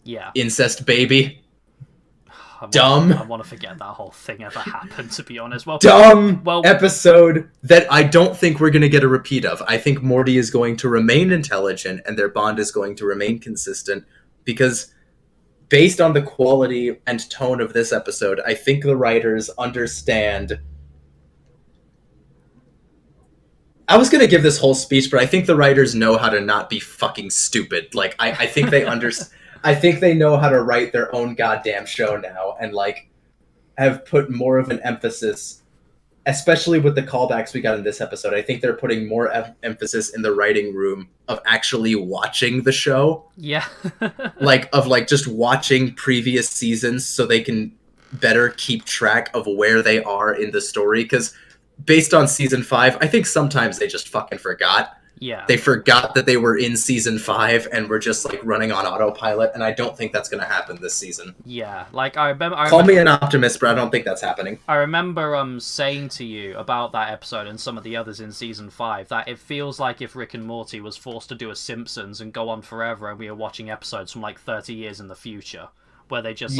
Yeah. Incest baby. I Dumb. I want to forget that whole thing ever happened, to be honest. Dumb episode that I don't think we're going to get a repeat of. I think Morty is going to remain intelligent and their bond is going to remain consistent because based on the quality and tone of this episode, I think the writers understand. I was going to give this whole speech, but I think the writers know how to not be fucking stupid. Like, I think they understand. I think they know how to write their own goddamn show now and, like, have put more of an emphasis, especially with the callbacks we got in this episode. I think they're putting more emphasis in the writing room of actually watching the show. Yeah. like just watching previous seasons so they can better keep track of where they are in the story. Because based on season 5, I think sometimes they just fucking forgot. Yeah. They forgot that they were in season 5 and were just like running on autopilot, and I don't think that's going to happen this season. Yeah, like I remember. Call me an optimist, but I don't think that's happening. I remember saying to you about that episode and some of the others in season 5 that it feels like if Rick and Morty was forced to do a Simpsons and go on forever, and we were watching episodes from like 30 years in the future, where they just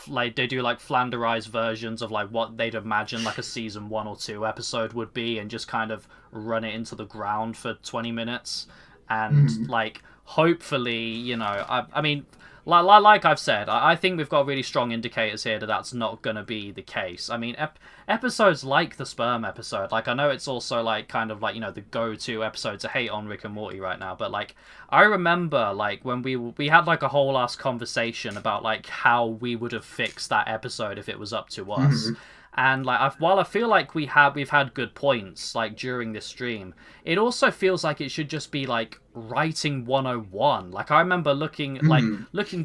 like they do like flanderized versions of like what they'd imagine like a season 1 or 2 episode would be, and just kind of run it into the ground for 20 minutes, and like hopefully I mean like I've said, I think we've got really strong indicators here that that's not going to be the case. I mean, episodes like the sperm episode, like I know it's also like kind of like the go-to episode to hate on Rick and Morty right now, but like I remember like when we had like a whole ass conversation about like how we would have fixed that episode if it was up to us. And like, while I feel like we've had good points like during this stream, it also feels like it should just be like writing 101. Like I remember looking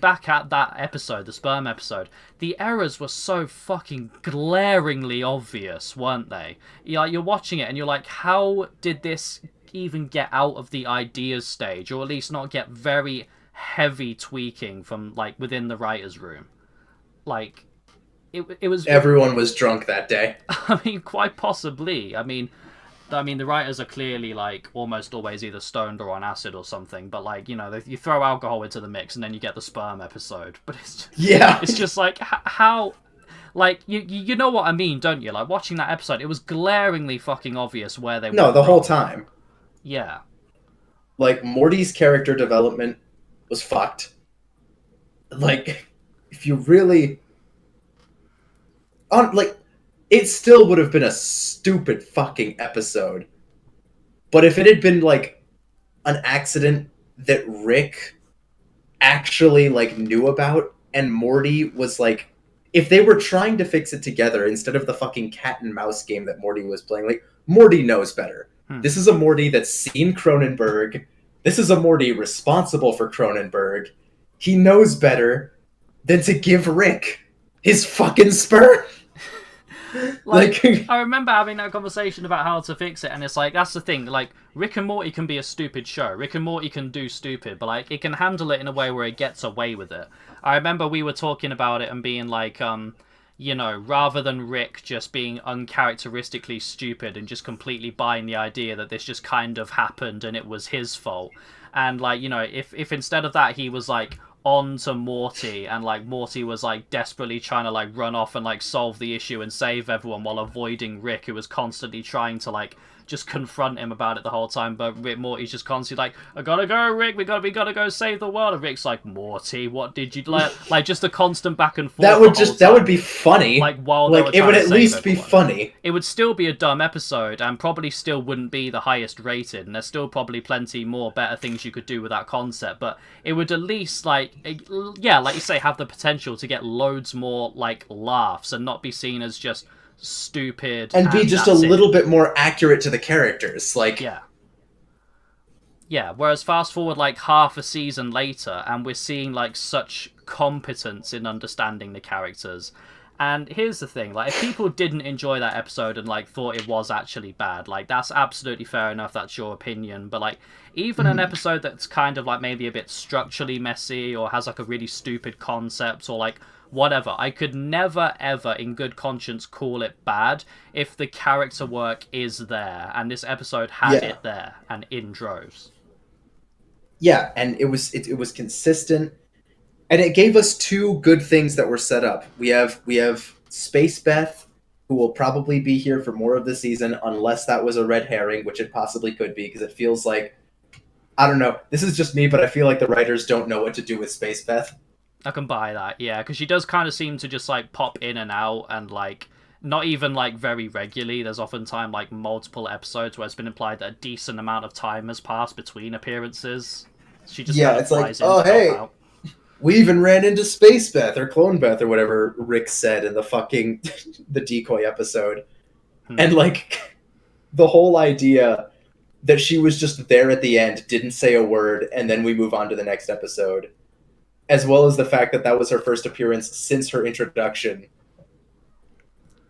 back at that episode, the sperm episode, the errors were so fucking glaringly obvious, weren't they? You're watching it and you're like, how did this even get out of the ideas stage, or at least not get very heavy tweaking from like within the writers' room? Like. It was. Everyone was drunk that day. I mean, quite possibly. I mean, the writers are clearly like almost always either stoned or on acid or something. But like you throw alcohol into the mix and then you get the sperm episode. But it's just like how, Like, you know what I mean, don't you? Like, watching that episode, it was glaringly fucking obvious where they No, went the whole wrong. time. Yeah. Like, Morty's character development was fucked. Like, if you really... like, it still would have been a stupid fucking episode. But if it had been, like, an accident that Rick actually, like, knew about, and Morty was, like... If they were trying to fix it together instead of the fucking cat and mouse game that Morty was playing, like, Morty knows better. This is a Morty that's seen Cronenberg. This is a Morty responsible for Cronenberg. He knows better than to give Rick his fucking sperm. Like, I remember having that conversation about how to fix it, and it's like, that's the thing, like, Rick and Morty can be a stupid show. Rick and Morty can do stupid, but, like, it can handle it in a way where it gets away with it. I remember we were talking about it and being like, you know, rather than Rick just being uncharacteristically stupid and just completely buying the idea that this just kind of happened and it was his fault. And, like, you know, if instead of that he was, like, on to Morty, and like Morty was like desperately trying to like run off and like solve the issue and save everyone while avoiding Rick, who was constantly trying to like just confront him about it the whole time. But Morty's just constantly like, I gotta go, Rick, we gotta go save the world. And Rick's like, Morty, what did you like just a constant back and forth. That would be funny. Like, while like it would at least be funny. It would still be a dumb episode and probably still wouldn't be the highest rated, and there's still probably plenty more better things you could do with that concept, but it would at least like you say, have the potential to get loads more like laughs and not be seen as just stupid and be just a little bit more accurate to the characters. Like, yeah, whereas fast forward like half a season later and we're seeing like such competence in understanding the characters. And here's the thing, like, if people didn't enjoy that episode and like thought it was actually bad, like, that's absolutely fair enough, that's your opinion. But like, even an episode that's kind of like maybe a bit structurally messy or has like a really stupid concept or like whatever, I could never ever in good conscience call it bad if the character work is there, and this episode had it there and in droves. Yeah, and it was consistent, and it gave us two good things that were set up. We have Space Beth, who will probably be here for more of the season, unless that was a red herring, which it possibly could be, because it feels like, I don't know, this is just me, but I feel like the writers don't know what to do with Space Beth. I can buy that, yeah, because she does kind of seem to just like pop in and out, and like not even like very regularly. There's oftentimes like multiple episodes where it's been implied that a decent amount of time has passed between appearances. She just kind of it's like, oh hey, we even ran into Space Beth or Clone Beth or whatever Rick said in the fucking the decoy episode. And like the whole idea that she was just there at the end, didn't say a word, and then we move on to the next episode, as well as the fact that that was her first appearance since her introduction.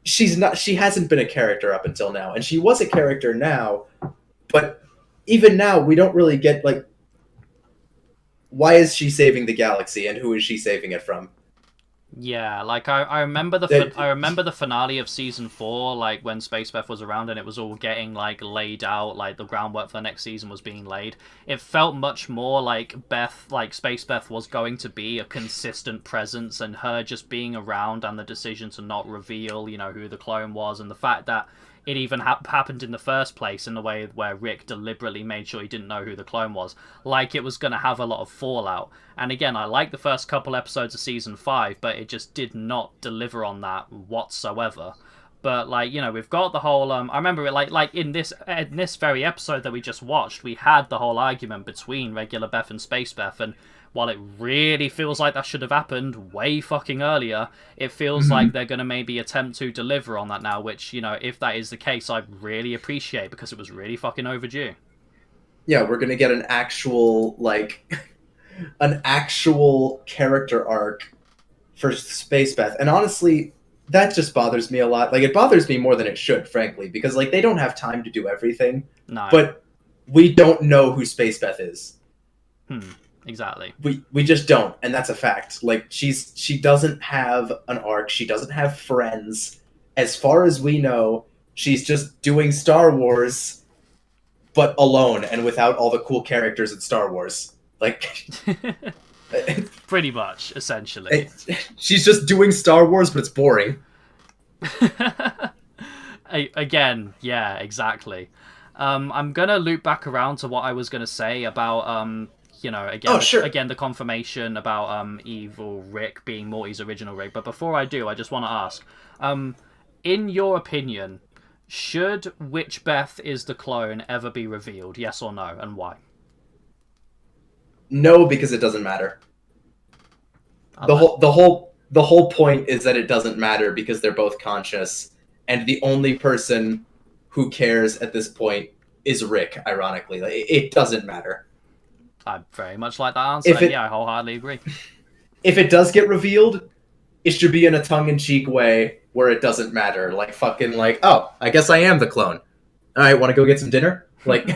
She hasn't been a character up until now, and she was a character now, but even now we don't really get like, why is she saving the galaxy and who is she saving it from? Yeah, like I remember the finale of season 4, like when Space Beth was around and it was all getting like laid out, like the groundwork for the next season was being laid. It felt much more like Space Beth was going to be a consistent presence, and her just being around and the decision to not reveal, you know, who the clone was, and the fact that it even happened in the first place in the way where Rick deliberately made sure he didn't know who the clone was, like it was going to have a lot of fallout. And again, I like the first couple episodes of season 5, but it just did not deliver on that whatsoever. But like, you know, we've got the whole I remember it like in this very episode that we just watched, we had the whole argument between regular Beth and Space Beth, and while it really feels like that should have happened way fucking earlier, it feels like they're going to maybe attempt to deliver on that now, which, you know, if that is the case, I'd really appreciate, because it was really fucking overdue. Yeah, we're going to get an actual, like, an actual character arc for Space Beth. And honestly, that just bothers me a lot. Like, it bothers me more than it should, frankly, because, like, they don't have time to do everything. No. But we don't know who Space Beth is. Exactly. We just don't, and that's a fact. Like, she doesn't have an arc, she doesn't have friends. As far as we know, she's just doing Star Wars, but alone and without all the cool characters in Star Wars. Like, pretty much, essentially. She's just doing Star Wars, but it's boring. Again, yeah, exactly. I'm gonna loop back around to what I was gonna say about Oh, sure. again the confirmation about evil Rick being Morty's original Rick. But before I do, I just want to ask, um, in your opinion, should which Beth is the clone ever be revealed? Yes or no, and why? No, because it doesn't matter. I The like. whole point is that it doesn't matter because they're both conscious, and the only person who cares at this point is Rick. Ironically, like, it doesn't matter. I very much like that answer, If and yeah, I it wholeheartedly agree. if it does get revealed, it should be in a tongue-in-cheek way where it doesn't matter. Like fucking like, oh, I guess I am the clone. All right, want to go get some dinner? Like,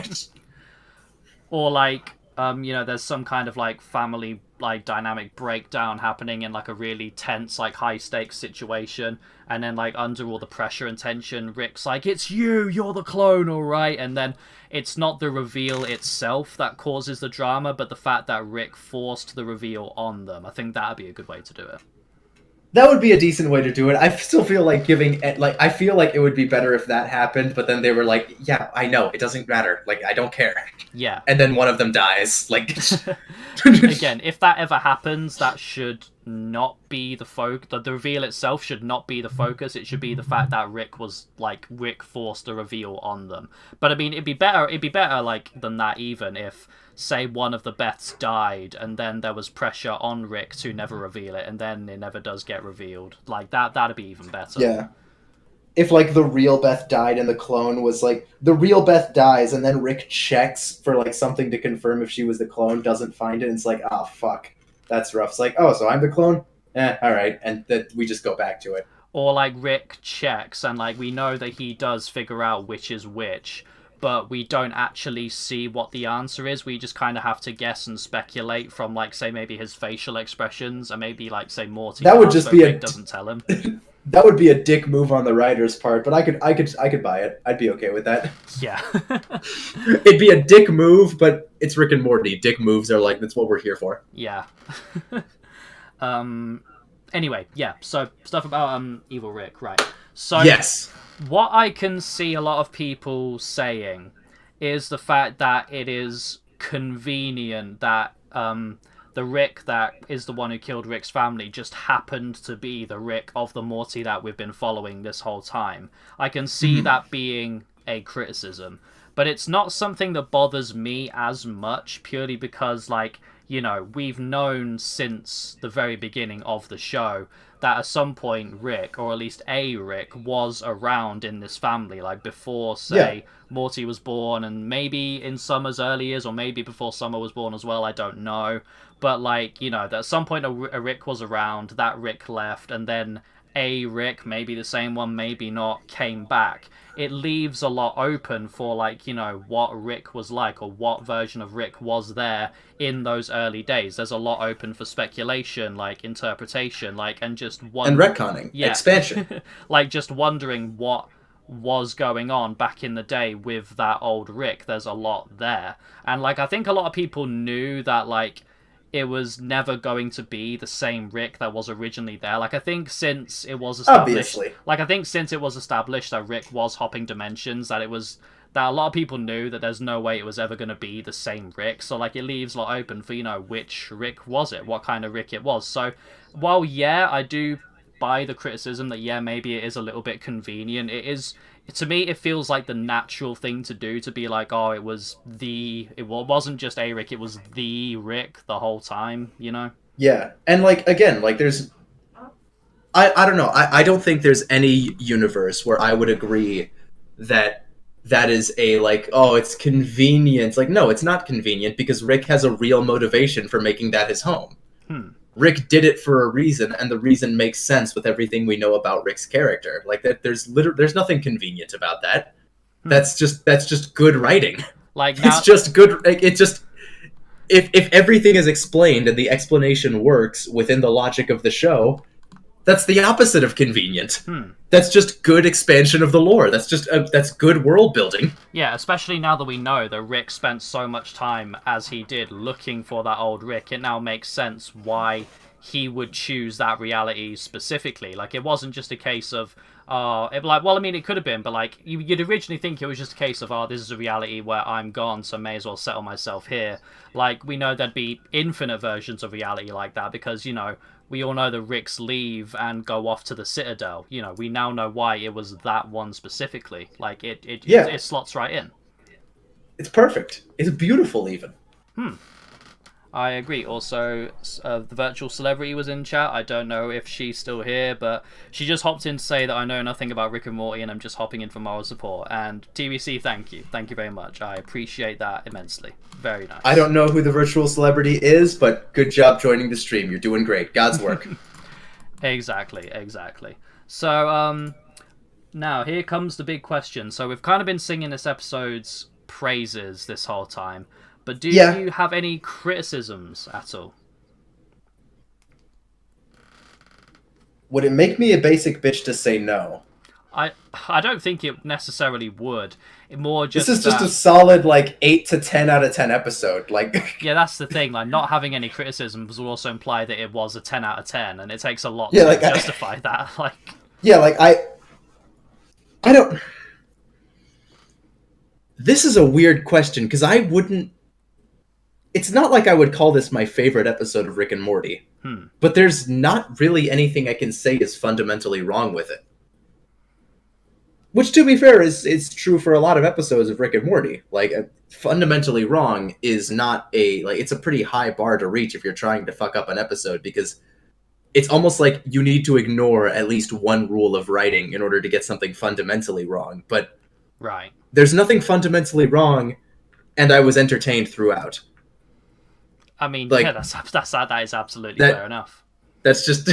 Or like there's some kind of like family like dynamic breakdown happening in like a really tense like high stakes situation, and then like under all the pressure and tension Rick's like, it's you're the clone, all right, and then it's not the reveal itself that causes the drama, but the fact that Rick forced the reveal on them. I think that'd be a good way to do it. that would be a decent way to do it. I still feel like I feel like it would be better if that happened, but then they were like, yeah, I know, it doesn't matter. Like, I don't care. Yeah. And then one of them dies. Like, Again, if that ever happens, that should not be the focus. The reveal itself should not be the focus. It should be the fact that Rick forced a reveal on them. But I mean, it'd be better. It'd be better like than that, even if, say, one of the Beths died, and then there was pressure on Rick to never reveal it, and then it never does get revealed. Like that. That'd be even better. yeah. If like the real Beth died and the clone was like the real Beth dies and then Rick checks for like something to confirm if she was the clone, doesn't find it, and it's like, oh fuck, that's rough. It's like, oh, so I'm the clone? All right, and that we just go back to it. Or like Rick checks, and like we know that he does figure out which is which, but we don't actually see what the answer is. We just kind of have to guess and speculate from like, say, maybe his facial expressions, and maybe like, say, Morty That would does, just but be Rick doesn't tell him. that would be a dick move on the writer's part, but I could buy it. I'd be okay with that. Yeah. It'd be a dick move, but it's Rick and Morty. Dick moves are like, that's what we're here for. Yeah. Anyway, yeah. So stuff about Evil Rick, right? So Yes. what I can see a lot of people saying is the fact that it is convenient that the Rick that is the one who killed Rick's family just happened to be the Rick of the Morty that we've been following this whole time. I can see that being a criticism, but it's not something that bothers me as much, purely because, like, we've known since the very beginning of the show that at some point Rick, or at least a Rick, was around in this family, like before, say, Morty was born, and maybe in Summer's early years, or maybe before Summer was born as well, I don't know. But, like, that at some point a Rick was around, that Rick left, and then a Rick, maybe the same one, maybe not, came back. It leaves a lot open for, like, what Rick was like, or what version of Rick was there in those early days. There's a lot open for speculation, like, interpretation, like, and just And wondering... retconning. Yeah. Expansion. Like, just wondering what was going on back in the day with that old Rick. There's a lot there. And, like, I think a lot of people knew that, like, it was never going to be the same Rick that was originally there. Like, I think since it was established... Obviously. Like, I think since it was established that Rick was hopping dimensions, that it was... That a lot of people knew that there's no way it was ever going to be the same Rick. So, like, it leaves a lot open for, which Rick was it? What kind of Rick it was? So, while, yeah, I do buy the criticism that, yeah, maybe it is a little bit convenient, it is... To me, it feels like the natural thing to do, to be like, oh, it wasn't just a Rick, it was the Rick the whole time, Yeah. And, like, again, like, there's... I don't know. I don't think there's any universe where I would agree that is a, like, oh, it's convenient. Like, no, it's not convenient, because Rick has a real motivation for making that his home. Rick did it for a reason, and the reason makes sense with everything we know about Rick's character. Like, that, there's nothing convenient about that. That's just good writing. Like, now... It's just good. It's just, if everything is explained and the explanation works within the logic of the show, that's the opposite of convenient. That's just good expansion of the lore. That's good world building. Yeah, especially now that we know that Rick spent so much time as he did looking for that old Rick, it now makes sense why he would choose that reality specifically. Like, it wasn't just a case of, well, I mean, it could have been, but like you'd originally think it was just a case of, this is a reality where I'm gone, so may as well settle myself here. Like, we know there'd be infinite versions of reality like that because, you know, we all know the Ricks leave and go off to the Citadel. You know, we now know why it was that one specifically. Like, it slots right in. It's perfect. It's beautiful, even. I agree. Also, the virtual celebrity was in chat. I don't know if she's still here, but she just hopped in to say that I know nothing about Rick and Morty and I'm just hopping in for moral support. And TBC, thank you. Thank you very much. I appreciate that immensely. Very nice. I don't know who the virtual celebrity is, but good job joining the stream. You're doing great. God's work. Exactly. So, now here comes the big question. So we've kind of been singing this episode's praises this whole time. But do you have any criticisms at all? Would it make me a basic bitch to say no? I don't think it necessarily would. This is just a solid 8 to 10 out of 10 episode. Yeah, that's the thing. Like, not having any criticisms will also imply that it was a 10 out of 10, and it takes a lot to justify that. I don't. This is a weird question because I wouldn't. It's not like I would call this my favorite episode of Rick and Morty, but there's not really anything I can say is fundamentally wrong with it. Which, to be fair, is true for a lot of episodes of Rick and Morty. Fundamentally wrong is not it's a pretty high bar to reach if you're trying to fuck up an episode, because it's almost like you need to ignore at least one rule of writing in order to get something fundamentally wrong. But right, there's nothing fundamentally wrong, and I was entertained throughout. I mean, that is absolutely fair enough. That's just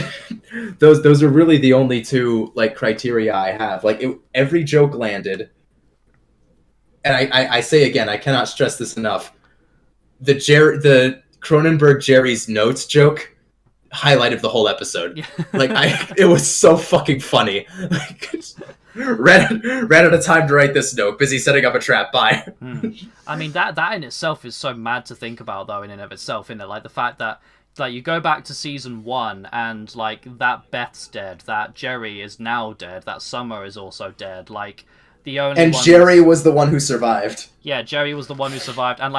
those are really the only two criteria I have. Every joke landed, and I say again, I cannot stress this enough. The Cronenberg Jerry's notes joke highlighted the whole episode. It was so fucking funny. Ran out of time to write this note. Busy setting up a trap. Bye. I mean, that in itself is so mad to think about, though, in and of itself, isn't it? The fact that you go back to season 1 and that Beth's dead, that Jerry is now dead, that Summer is also dead. Jerry was the one who survived. Yeah, Jerry was the one who survived, and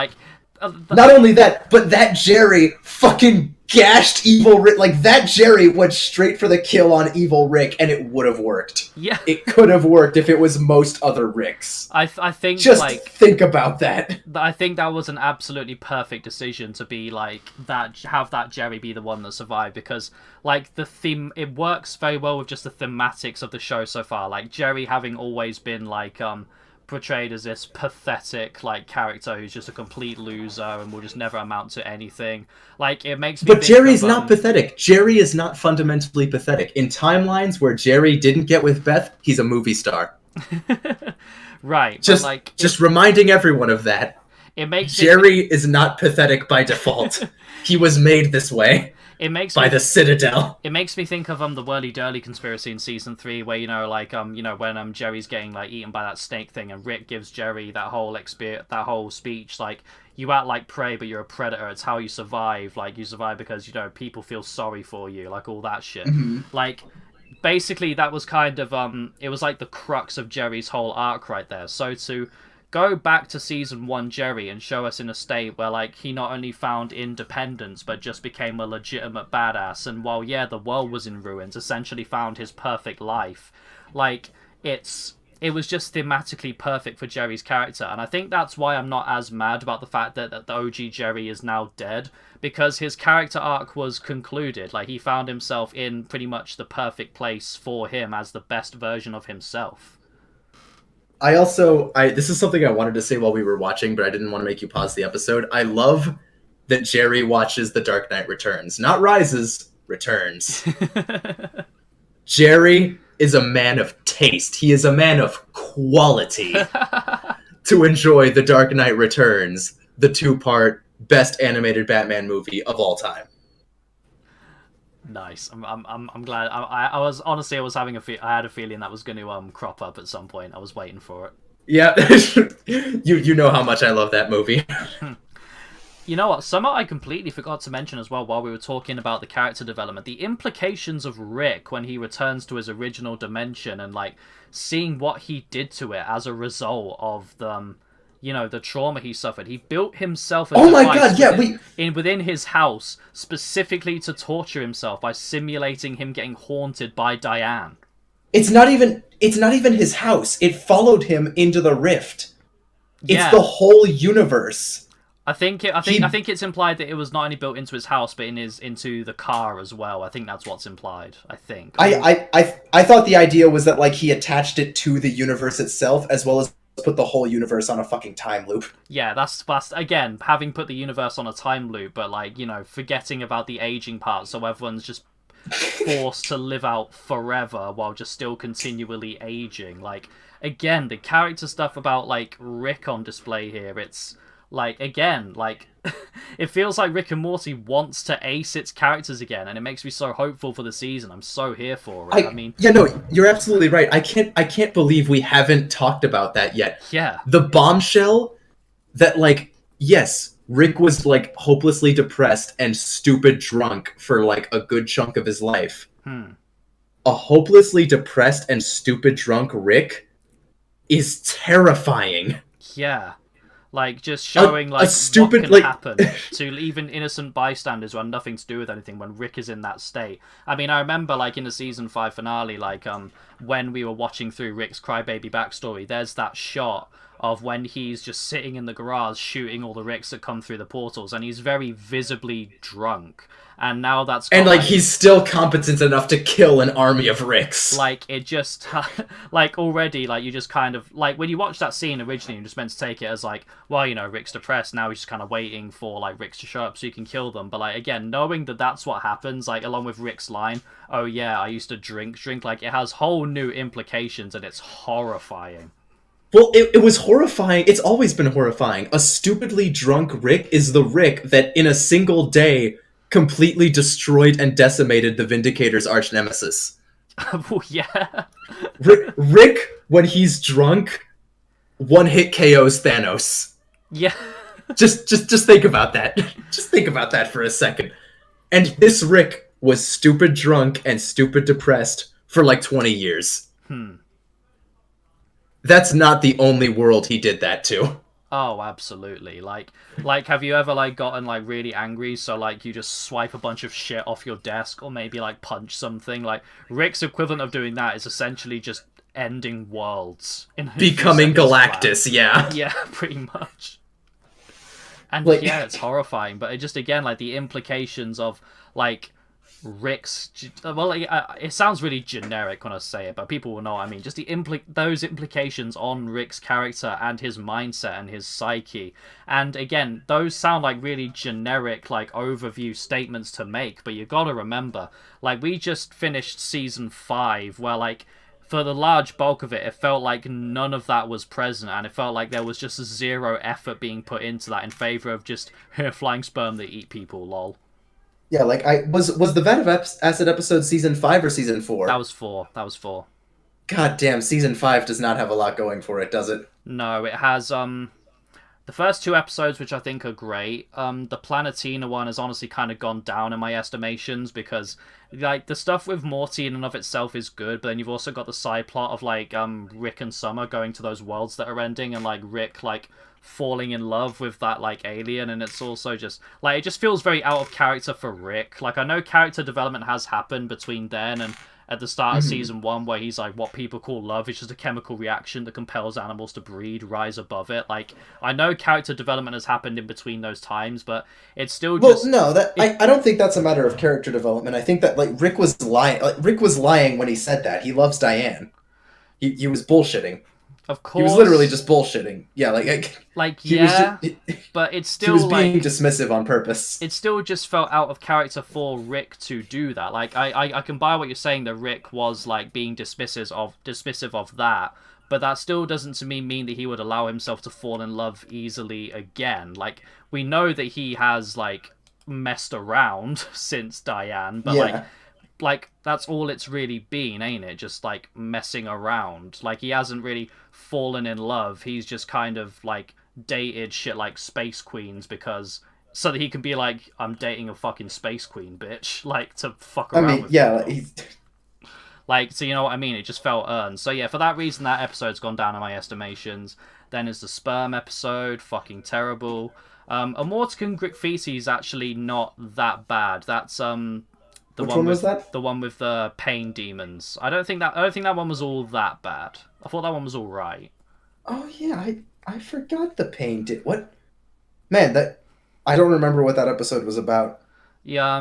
not only that, but that Jerry fucking gashed Evil Rick. That Jerry went straight for the kill on Evil Rick, and it would have worked. Yeah. It could have worked if it was most other Ricks. I think think about that. I think that was an absolutely perfect decision to be have that Jerry be the one that survived, because the theme, it works very well with just the thematics of the show so far. Jerry having always been portrayed as this pathetic character who's just a complete loser and will just never amount to anything. It makes me. But Jerry's not pathetic. Jerry is not fundamentally pathetic. In timelines where Jerry didn't get with Beth, he's a movie star. Right. Just reminding everyone of that. It makes Jerry is not pathetic by default. He was made this way. The Citadel. It makes me think of the Whirly Durly conspiracy in season 3, where when Jerry's getting eaten by that snake thing, and Rick gives Jerry that whole speech, you act like prey, but you're a predator. It's how you survive. You survive because people feel sorry for you. All that shit. Mm-hmm. Basically, that was kind of it was the crux of Jerry's whole arc right there. So to go back to season 1 Jerry and show us in a state where he not only found independence but just became a legitimate badass, and while the world was in ruins, essentially found his perfect life. It was just thematically perfect for Jerry's character, and I think that's why I'm not as mad about the fact that the OG Jerry is now dead, because his character arc was concluded. He found himself in pretty much the perfect place for him as the best version of himself. This is something I wanted to say while we were watching, but I didn't want to make you pause the episode. I love that Jerry watches The Dark Knight Returns. Not Rises, Returns. Jerry is a man of taste. He is a man of quality to enjoy The Dark Knight Returns, the 2-part best animated Batman movie of all time. Nice. I'm glad. I was honestly, I had a feeling that was going to crop up at some point. I was waiting for it. Yeah, you know how much I love that movie. You know what? Something I completely forgot to mention as well while we were talking about the character development. The implications of Rick when he returns to his original dimension and like seeing what he did to it as a result of the trauma he suffered. He built himself a Oh my device god, yeah, within his house specifically to torture himself by simulating him getting haunted by Diane. it's not even his house. It followed him into the rift. It's Yeah. the whole universe. I think it's implied that it was not only built into his house, but into the car as well. I think that's what's implied. I think. I thought the idea was that like he attached it to the universe itself as well as put the whole universe on a fucking time loop. Yeah, that's again having put the universe on a time loop, but like forgetting about the aging part, so everyone's just forced to live out forever while just still continually aging. Like again, the character stuff about like Rick on display here. It's like again, like it feels like Rick and Morty wants to ace its characters again, and it makes me so hopeful for the season. I'm so here for it. I mean, yeah, no, you're absolutely right. I can't believe we haven't talked about that yet. yeah, The bombshell that like yes, Rick was like hopelessly depressed and stupid drunk for like a good chunk of his life. A hopelessly depressed and stupid drunk Rick is terrifying. yeah. Like, just showing, like, stupid, what can like... happen to even innocent bystanders who have nothing to do with anything when Rick is in that state. I mean, I remember, like, in the Season 5 finale, like, when we were watching through Rick's crybaby backstory, there's that shot of when he's just sitting in the garage shooting all the Ricks that come through the portals, and he's very visibly drunk. And now that's... And, like, he's still competent enough to kill an army of Ricks. Like, it just... like, already, like, you just kind of... Like, when you watch that scene originally, you're just meant to take it as, like, well, Rick's depressed, now he's just kind of waiting for, like, Ricks to show up so you can kill them. But, like, again, knowing that that's what happens, like, along with Rick's line, oh, yeah, I used to drink, like, it has whole new implications, and it's horrifying. Well, it was horrifying. It's always been horrifying. A stupidly drunk Rick is the Rick that, in a single day... completely destroyed and decimated the Vindicator's arch nemesis. Oh, yeah. Rick, when he's drunk, one-hit KOs Thanos. Yeah. Just think about that. Just think about that for a second. And this Rick was stupid drunk and stupid depressed for like 20 years. That's not the only world he did that to. Oh, absolutely. Like, have you ever, like, gotten, like, really angry, so, like, you just swipe a bunch of shit off your desk, or maybe, like, punch something? Like, Rick's equivalent of doing that is essentially just ending worlds. Becoming Galactus, yeah. Yeah, pretty much. And, like... yeah, it's horrifying, but it just, again, like, the implications of, like... Rick's... Well, it sounds really generic when I say it, but people will know what I mean. Just those implications on Rick's character and his mindset and his psyche. And again, those sound like really generic, like, overview statements to make, but you gotta remember, like, we just finished Season 5, where, like, for the large bulk of it, it felt like none of that was present, and it felt like there was just zero effort being put into that in favor of just flying sperm that eat people, lol. Yeah, like, was the Vat of Acid episode Season 5 or Season 4? That was 4. God damn, Season 5 does not have a lot going for it, does it? No, it has, the first 2 episodes, which I think are great. The Planetina one has honestly kind of gone down in my estimations, because, like, the stuff with Morty in and of itself is good, but then you've also got the side plot of, like, Rick and Summer going to those worlds that are ending, and, like, Rick, like... falling in love with that, like, alien, and it's also just, like, it just feels very out of character for Rick. Like, I know character development has happened between then and at the start of Season 1, where he's like, what people call love is just a chemical reaction that compels animals to breed, rise above it. Like, I know character development has happened in between those times, but it's still just... Well, no, I don't think that's a matter of character development. I think that, like, Rick was lying. Like, Rick was lying when he said that. He loves Diane. He was bullshitting. Of course. He was literally just bullshitting. Yeah, but it's still, he was being dismissive on purpose. It still just felt out of character for Rick to do that. Like, I can buy what you're saying, that Rick was, like, being dismissive of that, but that still doesn't, to me, mean that he would allow himself to fall in love easily again. Like, we know that he has, like, messed around since Diane, but, yeah. like, that's all it's really been, ain't it? Just, like, messing around. Like, he hasn't really fallen in love. He's just kind of, like, dated shit like Space Queens because so that he can be like, I'm dating a fucking space queen, bitch, like to fuck I around mean, with yeah, people. Like, so you know what I mean? It just felt earned. So yeah, for that reason, that episode's gone down in my estimations. Then is the sperm episode, fucking terrible. Amorticon Gryphytes is actually not that bad. That's the which one one was with that? the pain demons. I don't think that one was all that bad. I thought that one was all right. Oh yeah, I forgot the pain did what? Man, that I don't remember what that episode was about. Yeah,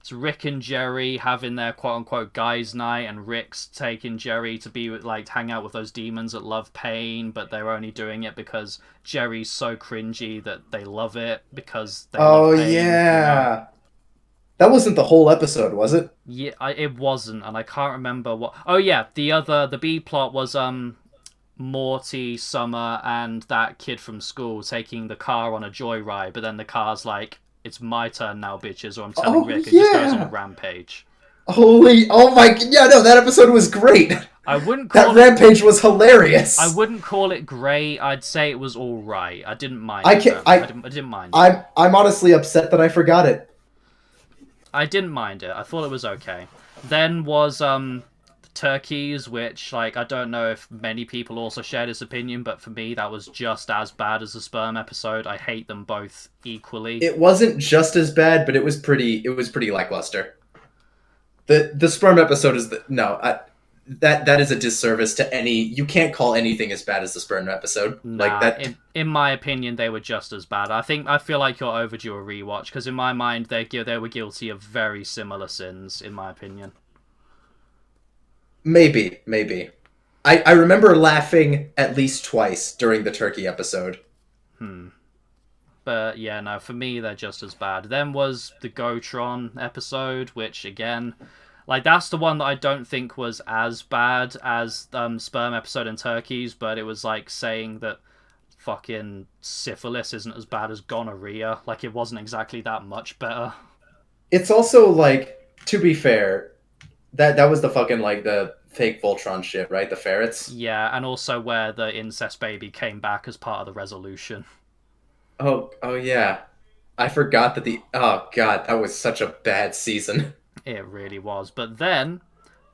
it's Rick and Jerry having their quote unquote guys' night, and Rick's taking Jerry to be like hang out with those demons that love pain, but they're only doing it because Jerry's so cringy that they love it because they Oh love pain, you know? yeah. That wasn't the whole episode, was it? Yeah, it wasn't, and I can't remember what. Oh yeah, the B plot was Morty, Summer, and that kid from school taking the car on a joyride, but then the car's like, it's my turn now, bitches, or I'm telling Oh Rick, and just goes on a yeah. rampage. Holy, oh my, yeah, no, that episode was great. I wouldn't That call it. rampage was I hilarious. wouldn't call it great. I'd say it was all right. I didn't mind I it can't, though. I didn't mind it. I'm honestly upset that I forgot it. I didn't mind it. I thought it was okay. Then was the turkeys, which like I don't know if many people also share this opinion, but for me that was just as bad as the sperm episode. I hate them both equally. It wasn't just as bad, but it was pretty lackluster. The sperm episode is that is a disservice to any. You can't call anything as bad as the sperm episode like Nah, that. in my opinion, they were just as bad. I feel like you're overdue a rewatch because in my mind they were guilty of very similar sins. In my opinion. Maybe. I remember laughing at least twice during the turkey episode. But yeah, no, for me they're just as bad. Then was the Gotron episode, which again, like that's the one that I don't think was as bad as sperm episode and turkeys, but it was like saying that fucking syphilis isn't as bad as gonorrhea. Like it wasn't exactly that much better. It's also like, to be fair, that was the fucking like the fake Voltron shit, right? The ferrets. Yeah, and also where the incest baby came back as part of the resolution. Oh yeah. I forgot that the oh god, that was such a bad season. It really was. But then,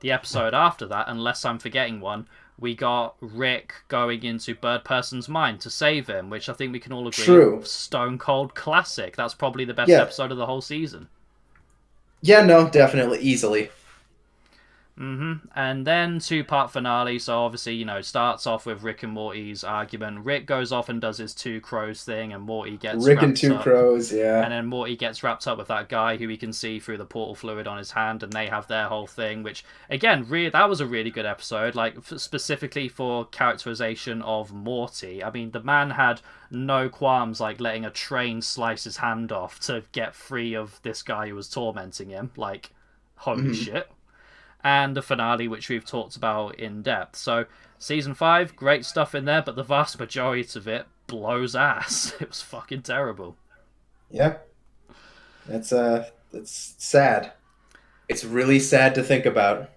the episode after that, unless I'm forgetting one, we got Rick going into Bird Person's mind to save him, which I think we can all agree True. stone cold classic. That's probably the best Yeah. episode of the whole season. Yeah, no, definitely easily. And then two-part finale. So obviously, starts off with Rick and Morty's argument. Rick goes off and does his two crows thing, and Morty gets Rick and wrapped Two up. Crows, yeah. And then Morty gets wrapped up with that guy who he can see through the portal fluid on his hand, and they have their whole thing. Which again, that was a really good episode. Like specifically for characterization of Morty. I mean, the man had no qualms like letting a train slice his hand off to get free of this guy who was tormenting him. Like, holy shit. And the finale, which we've talked about in depth. So, season 5, great stuff in there, but the vast majority of it blows ass. It was fucking terrible. Yeah. That's sad. It's really sad to think about.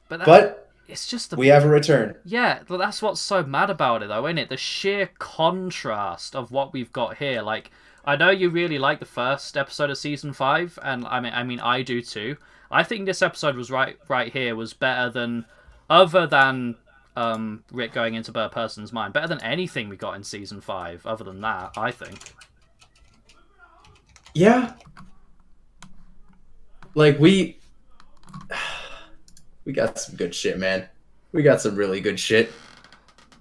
But it's just we have a return. Yeah, but that's what's so mad about it, though, isn't it? The sheer contrast of what we've got here. Like, I know you really like the first episode of season 5, and I mean, I do too. I think this episode was right here was better than, other than Rick going into Bird Person's mind, better than anything we got in season 5. Other than that, I think. Yeah. Like we got some good shit, man. We got some really good shit.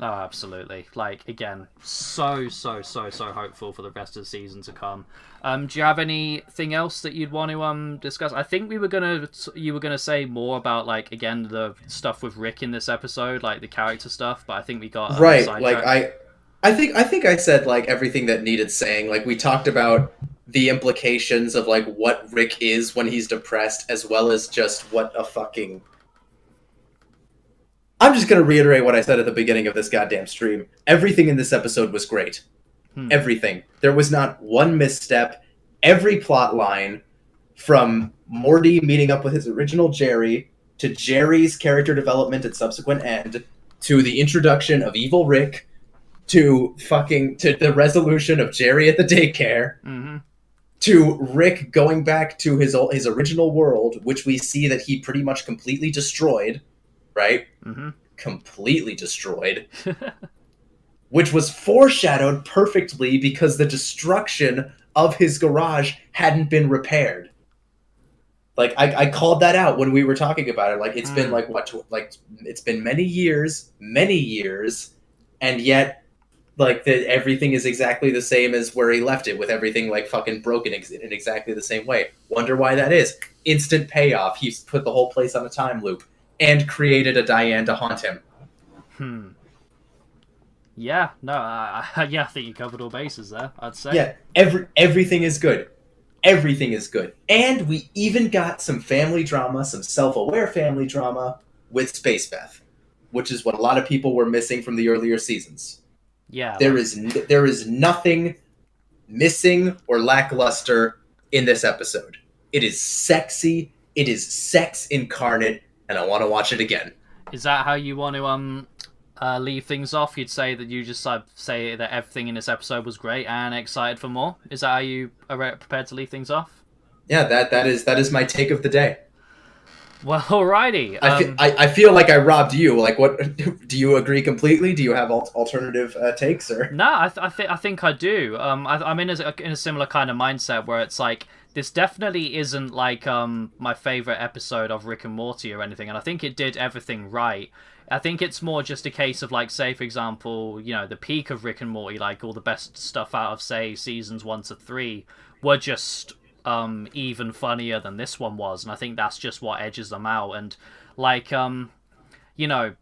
Oh, absolutely. Like, again, so hopeful for the rest of the season to come. Do you have anything else that you'd want to discuss? I think you were gonna say more about, like, again, the stuff with Rick in this episode, like the character stuff, but I think we got right. Like I think I said like everything that needed saying. Like we talked about the implications of like what Rick is when he's depressed, as well as just what a fucking. I'm just going to reiterate what I said at the beginning of this goddamn stream. Everything in this episode was great. Everything. There was not one misstep. Every plot line, from Morty meeting up with his original Jerry, to Jerry's character development and subsequent end, to the introduction of Evil Rick, to the resolution of Jerry at the daycare, to Rick going back to his original world, which we see that he pretty much completely destroyed, right? Completely destroyed. Which was foreshadowed perfectly because the destruction of his garage hadn't been repaired. Like, I called that out when we were talking about it. Like, it's been it's been many years, and yet, like, everything is exactly the same as where he left it, with everything, like, fucking broken in exactly the same way. Wonder why that is. Instant payoff. He's put the whole place on a time loop and created a Diane to haunt him. Yeah, no, yeah, I think you covered all bases there, I'd say. Yeah, everything is good. Everything is good. And we even got some family drama, some self-aware family drama with Space Beth, which is what a lot of people were missing from the earlier seasons. Yeah. There is nothing missing or lackluster in this episode. It is sexy, it is sex incarnate, and I want to watch it again. Is that how you want to leave things off? You'd say that you just say that everything in this episode was great and excited for more? Is that how you are prepared to leave things off? Yeah, that is my take of the day. Well, alrighty. I feel like I robbed you. Like, what? Do you agree completely? Do you have alternative takes, or? No, I think I do. I'm in a similar kind of mindset where it's like, this definitely isn't like my favorite episode of Rick and Morty or anything, and I think it did everything right. I think it's more just a case of, like, say, for example, you know, the peak of Rick and Morty, like, all the best stuff out of, say, seasons 1 to 3 were just even funnier than this one was, and I think that's just what edges them out. And, like, you know,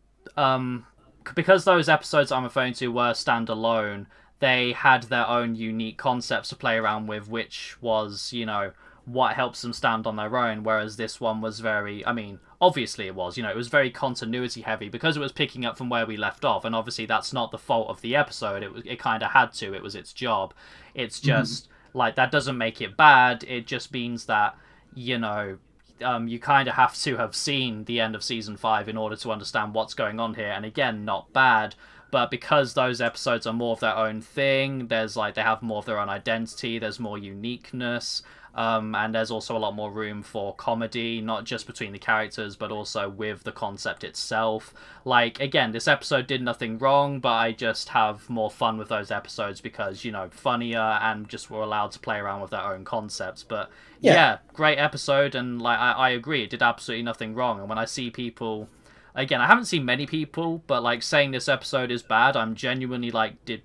because those episodes I'm referring to were standalone, they had their own unique concepts to play around with, which was, you know, what helps them stand on their own, whereas this one was very, I mean, obviously it was, you know, it was very continuity heavy because it was picking up from where we left off, and obviously that's not the fault of the episode. It kind of had to. It was its job. It's just like, that doesn't make it bad. It just means that, you know, you kind of have to have seen the end of season 5 in order to understand what's going on here. And again, not bad, but because those episodes are more of their own thing, there's like, they have more of their own identity, there's more uniqueness. And there's also a lot more room for comedy, not just between the characters, but also with the concept itself. Like, again, this episode did nothing wrong, but I just have more fun with those episodes because, you know, funnier and just were allowed to play around with their own concepts. But yeah, great episode, and like I agree, it did absolutely nothing wrong. And when I see people, again, I haven't seen many people, but like saying this episode is bad, I'm genuinely like, did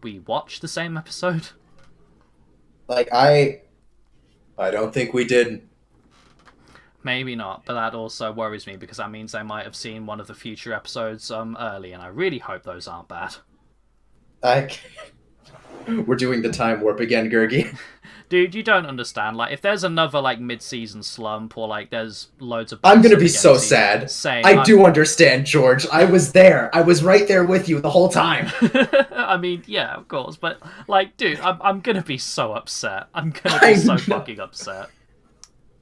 we watch the same episode? Like, I don't think we did. Maybe not, but that also worries me because that means I might have seen one of the future episodes early, and I really hope those aren't bad. We're doing the time warp again, Gurgi. Dude, you don't understand. Like, if there's another like mid-season slump, or like there's loads of, I'm gonna be so sad. I do understand, George. I was there. I was right there with you the whole time. I mean, yeah, of course, but like, dude, I'm gonna be so upset. I'm gonna be so fucking upset.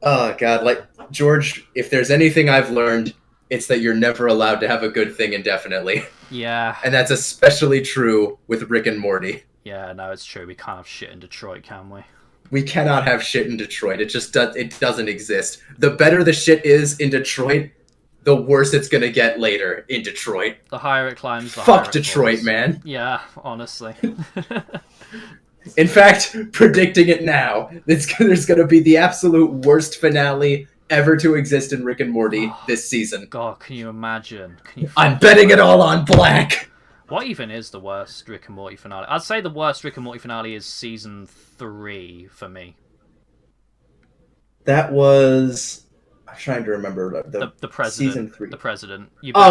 Oh god, like, George, if there's anything I've learned, it's that you're never allowed to have a good thing indefinitely. Yeah. And that's especially true with Rick and Morty. Yeah, no, it's true. We can't have shit in Detroit, can we? We cannot have shit in Detroit. It just doesn't exist. The better the shit is in Detroit, the worse it's gonna get later in Detroit. The higher it climbs, the Fuck higher Detroit, it falls. man. Yeah, honestly. In fact, predicting it now, there's gonna be the absolute worst finale ever to exist in Rick and Morty this season. God, can you imagine? I'm betting it all on black! What even is the worst Rick and Morty finale? I'd say the worst Rick and Morty finale is season 3 for me. That was... I'm trying to remember the president. Season 3. The president. You just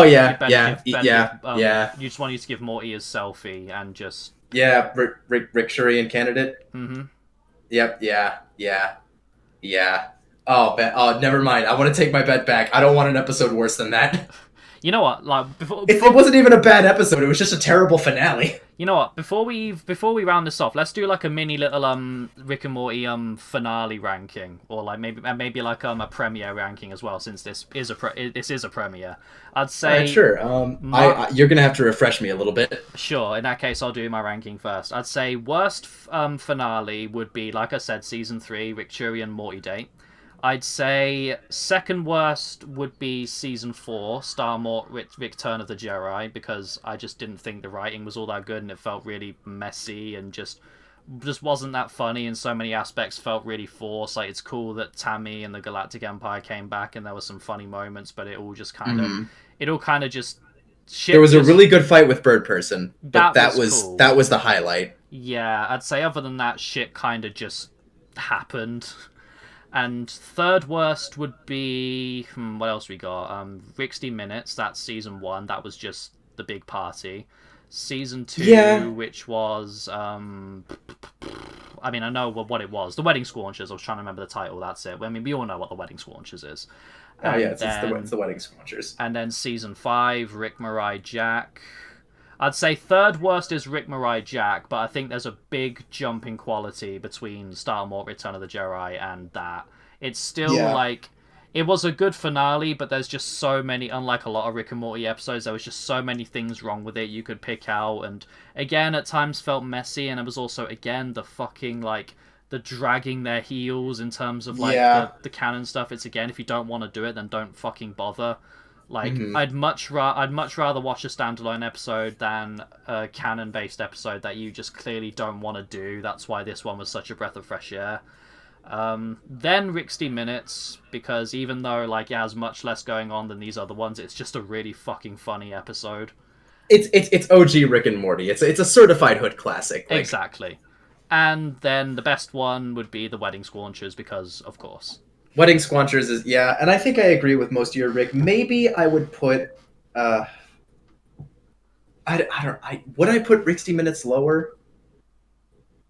want you to give Morty his selfie and just... Yeah, Rick Shurian candidate? Mm-hmm. Yep, yeah. Oh, never mind. I want to take my bet back. I don't want an episode worse than that. You know what? Like It wasn't even a bad episode. It was just a terrible finale. you know what? Before we round this off, let's do like a mini little Rick and Morty finale ranking, or like maybe like a premiere ranking as well, since this is a premiere. I'd say Sure. You're gonna have to refresh me a little bit. sure. In that case, I'll do my ranking first. I'd say worst finale would be, like I said, season 3, Victorian Morty Date. I'd say second worst would be season 4, Star Wars Return of the Jedi, because I just didn't think the writing was all that good and it felt really messy and just wasn't that funny in so many aspects. Felt really forced. Like, it's cool that Tammy and the Galactic Empire came back and there were some funny moments, but it all just kind of just shit. There was a really good fight with Bird Person, but that was cool. That was the highlight. Yeah, I'd say other than that, shit kind of just happened. And third worst would be what else we got? 60 Minutes. That's season 1. That was just the big party. Season 2, which was I mean, I know what it was. The Wedding Squanchers. I was trying to remember the title. That's it. I mean, we all know what the Wedding Squanchers is. It's the Wedding Squanchers. And then season 5, Rick, Mirai, Jack. I'd say third worst is Rick, Mirai, Jack, but I think there's a big jump in quality between Star Wars Return of the Jedi and that. It's still like, it was a good finale, but there's just so many, unlike a lot of Rick and Morty episodes, there was just so many things wrong with it you could pick out, and again, at times felt messy, and it was also, again, the fucking, like, the dragging their heels in terms of, like, the canon stuff. It's, again, if you don't want to do it, then don't fucking bother. Like, I'd much rather watch a standalone episode than a canon-based episode that you just clearly don't want to do. That's why this one was such a breath of fresh air. Then 60 Minutes, because even though, like, it has much less going on than these other ones, it's just a really fucking funny episode. It's OG Rick and Morty. It's a certified hood classic. Like... Exactly. And then the best one would be the Wedding Squanchers, because, of course. Wedding Squanchers is, and I think I agree with most of your Rick. Maybe I would put, would I put 60 Minutes lower?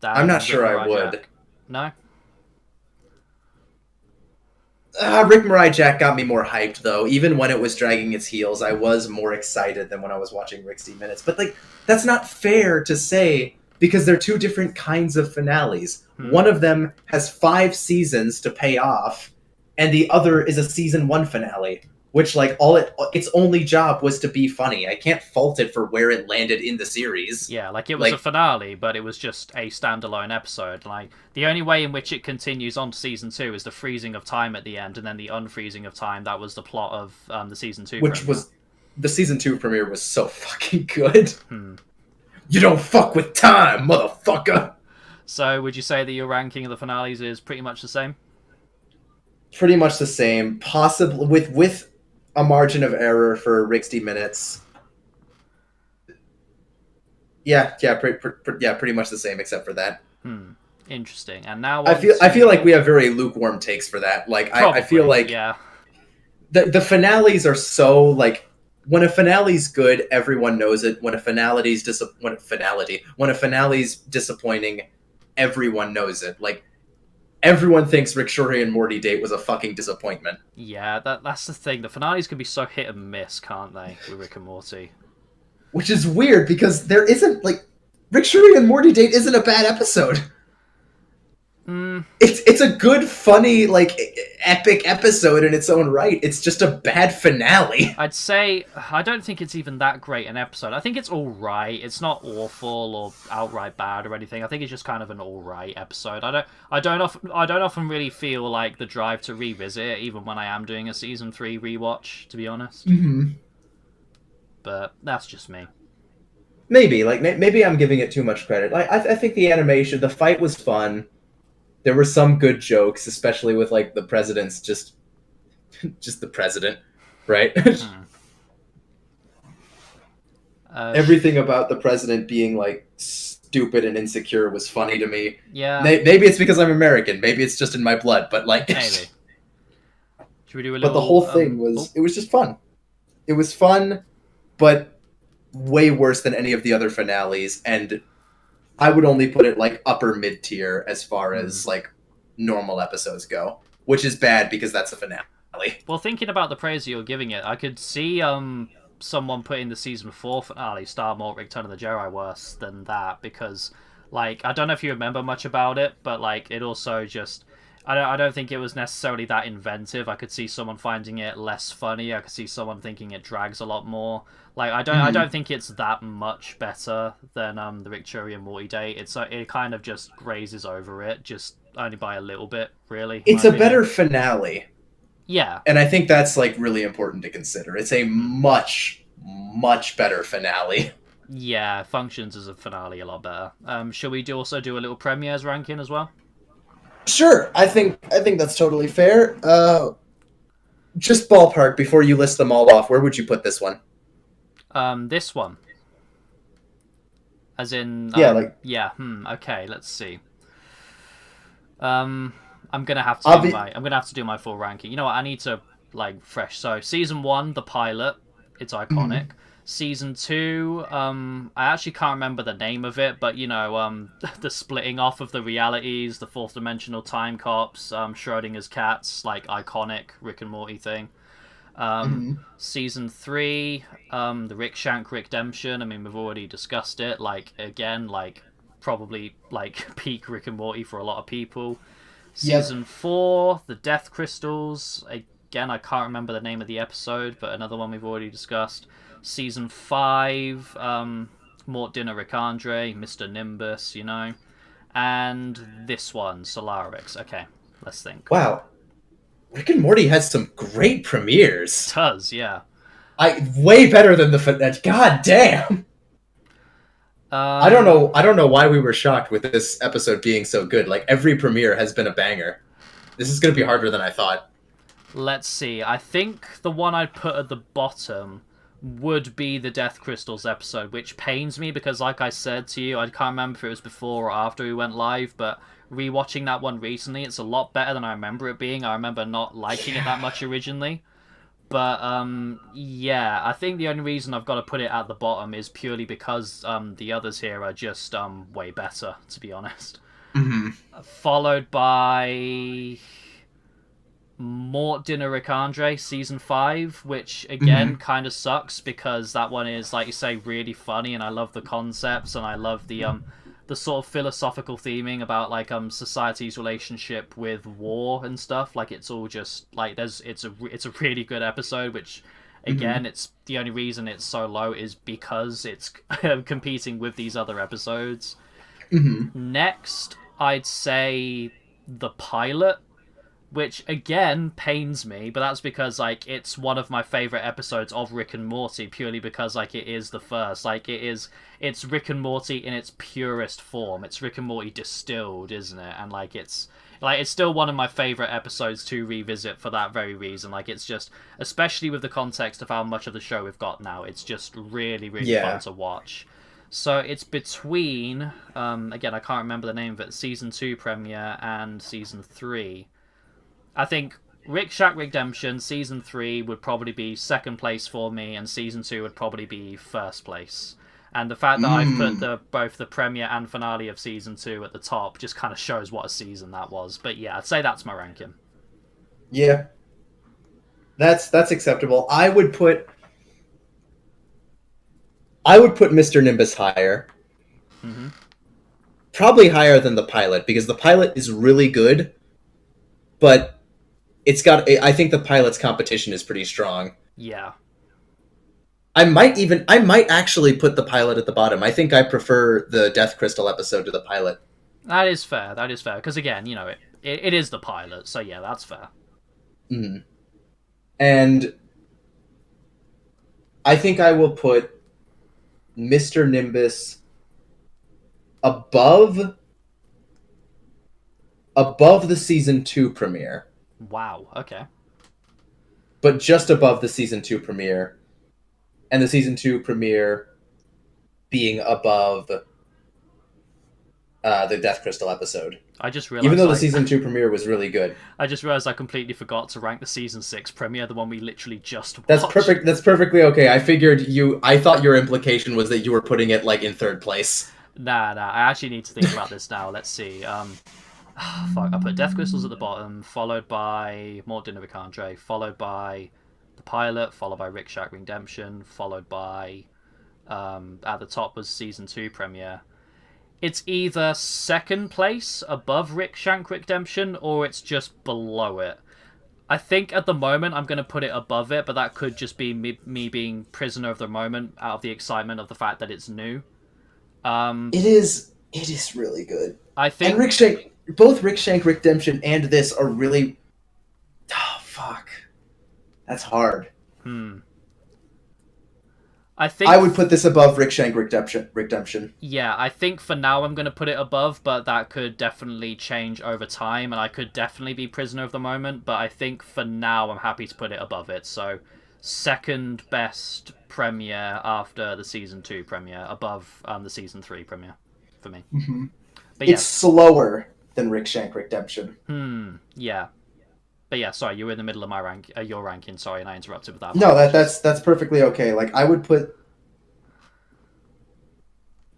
I'm not sure I would. Jack. No? Rick, Mirai, Jack got me more hyped, though. Even when it was dragging its heels, I was more excited than when I was watching 60 Minutes. But, like, that's not fair to say, because they're two different kinds of finales. One of them has 5 seasons to pay off, and the other is a season 1 finale, which, like, its only job was to be funny. I can't fault it for where it landed in the series. Yeah, like, it was a finale, but it was just a standalone episode. Like, the only way in which it continues on to season 2 is the freezing of time at the end, and then the unfreezing of time. That was the plot of the season 2 which premiere. Was the season 2 premiere was so fucking good. You don't fuck with time, motherfucker. So, would you say that your ranking of the finales is pretty much the same? Pretty much the same, possibly with a margin of error for 60 Minutes. Pretty much the same, except for that. Interesting. And now I feel like we have very lukewarm takes for that. Like, I feel like the finales are so, like, when a finale's good, everyone knows it. When a finale's disappointing, everyone knows it. Like, everyone thinks Rick, Shorty, and Morty Date was a fucking disappointment. Yeah, that's the thing. The finales can be so hit and miss, can't they, with Rick and Morty? Which is weird, because there isn't, like, Rick, Shorty, and Morty Date isn't a bad episode. It's a good, funny, like, epic episode in its own right. It's just a bad finale. I'd say I don't think it's even that great an episode. I think it's all right. It's not awful or outright bad or anything. I think it's just kind of an all right episode. I don't often really feel like the drive to revisit it, even when I am doing a season 3 rewatch, to be honest. But that's just me. Maybe I'm giving it too much credit. Like, I think the animation, the fight was fun. There were some good jokes, especially with, like, the president's just the president, right? Everything about the president being, like, stupid and insecure was funny to me. Yeah. Maybe it's because I'm American. Maybe it's just in my blood. But, like, maybe. Should we do a little? But the whole thing was it was just fun. It was fun, but way worse than any of the other finales, and I would only put it, like, upper mid-tier as far as, like, normal episodes go, which is bad because that's a finale. Well, thinking about the praise you're giving it, I could see someone putting the season 4 finale, Star Wars Return of the Jedi, worse than that, because like I don't know if you remember much about it, but like it also just I don't think it was necessarily that inventive. I could see someone finding it less funny. I could see someone thinking it drags a lot more. Like I don't think it's that much better than the Rick and Morty day. It kind of just grazes over it, just only by a little bit, really. It's a better finale. Yeah. And I think that's like really important to consider. It's a much, much better finale. Yeah, functions as a finale a lot better. Shall we also do a little premieres ranking as well? Sure, I think that's totally fair. Just ballpark before you list them all off. Where would you put this one? This one. As in, yeah. Okay, let's see. I'm gonna have to do my full ranking. You know what? I need to like fresh. So season 1, the pilot, it's iconic. Season 2, I actually can't remember the name of it, but you know, the splitting off of the realities, the fourth dimensional time cops, Schrodinger's cats, like iconic Rick and Morty thing. Season 3, the Rick Shank Redemption. I mean, we've already discussed it. Like again, like probably like peak Rick and Morty for a lot of people. Season 4, the Death Crystals. Again, I can't remember the name of the episode, but another one we've already discussed. Season 5, Mort Dinner Rick Andre, Mr. Nimbus, you know. And this one, Solaricks. Okay, let's think. Wow. Rick and Morty has some great premieres. It does, yeah. Way better than the... God damn! I don't know why we were shocked with this episode being so good. Like, every premiere has been a banger. This is going to be harder than I thought. Let's see. I think the one I'd put at the bottom would be the Death Crystals episode, which pains me because, like I said to you, I can't remember if it was before or after we went live, but rewatching that one recently, it's a lot better than I remember it being. I remember not liking it that much originally. But, yeah, I think the only reason I've got to put it at the bottom is purely because the others here are just way better, to be honest. Followed by Mort Dinner Rick Andre Season 5, which, again, kind of sucks because that one is, like you say, really funny, and I love the concepts, and I love the sort of philosophical theming about like society's relationship with war and stuff. Like it's all just like it's a really good episode, which again it's the only reason it's so low is because it's competing with these other episodes. Next, I'd say the pilot, which again pains me, but that's because like it's one of my favorite episodes of Rick and Morty purely because like it is the first. Like it's Rick and Morty in its purest form. It's Rick and Morty distilled, isn't it? And like it's still one of my favorite episodes to revisit for that very reason. Like it's just, especially with the context of how much of the show we've got now, it's just really fun to watch. So it's between again, I can't remember the name of it, season 2 premiere and season 3. I think Rick Shack Redemption season 3 would probably be second place for me, and season 2 would probably be first place. And the fact that I've put both the premiere and finale of season 2 at the top just kind of shows what a season that was. But yeah, I'd say that's my ranking. Yeah, that's acceptable. I would put Mr. Nimbus higher. Probably higher than the pilot because the pilot is really good, but I think the pilot's competition is pretty strong. Yeah. I might actually put the pilot at the bottom. I think I prefer the Death Crystal episode to the pilot. That is fair. Because again, you know, it is the pilot, so yeah, that's fair. And I think I will put Mr. Nimbus above the season 2 premiere. Wow, okay. But just above the season 2 premiere. And the season 2 premiere being above the Death Crystal episode. I just realized, even though the season 2 premiere was really good. I just realized I completely forgot to rank the season 6 premiere, the one we literally just watched. That's perfect. That's perfectly okay. I thought your implication was that you were putting it like in third place. Nah. I actually need to think about this now. Let's see. Fuck. I put Death Crystals at the bottom, followed by Mort Dinner Rick Andre, followed by the pilot, followed by Rick Shack Redemption, followed by at the top was season 2 premiere. It's either second place above Rick Shank Redemption or it's just below it. I think at the moment I'm going to put it above it, but that could just be me being prisoner of the moment out of the excitement of the fact that it's new. It is really good. I think And both Rick Shank Redemption and this are really... Oh, fuck. That's hard. I would put this above Rick Shank Redemption. Yeah, I think for now I'm going to put it above, but that could definitely change over time, and I could definitely be prisoner of the moment, but I think for now I'm happy to put it above it. So, second best premiere after the Season 2 premiere, above the Season 3 premiere, for me. Mm-hmm. But yeah. It's slower than Rick Shank Redemption. Yeah. But yeah, sorry, you were in the middle of my your ranking. Sorry, and I interrupted with that. No, that's perfectly okay. Like, I would put...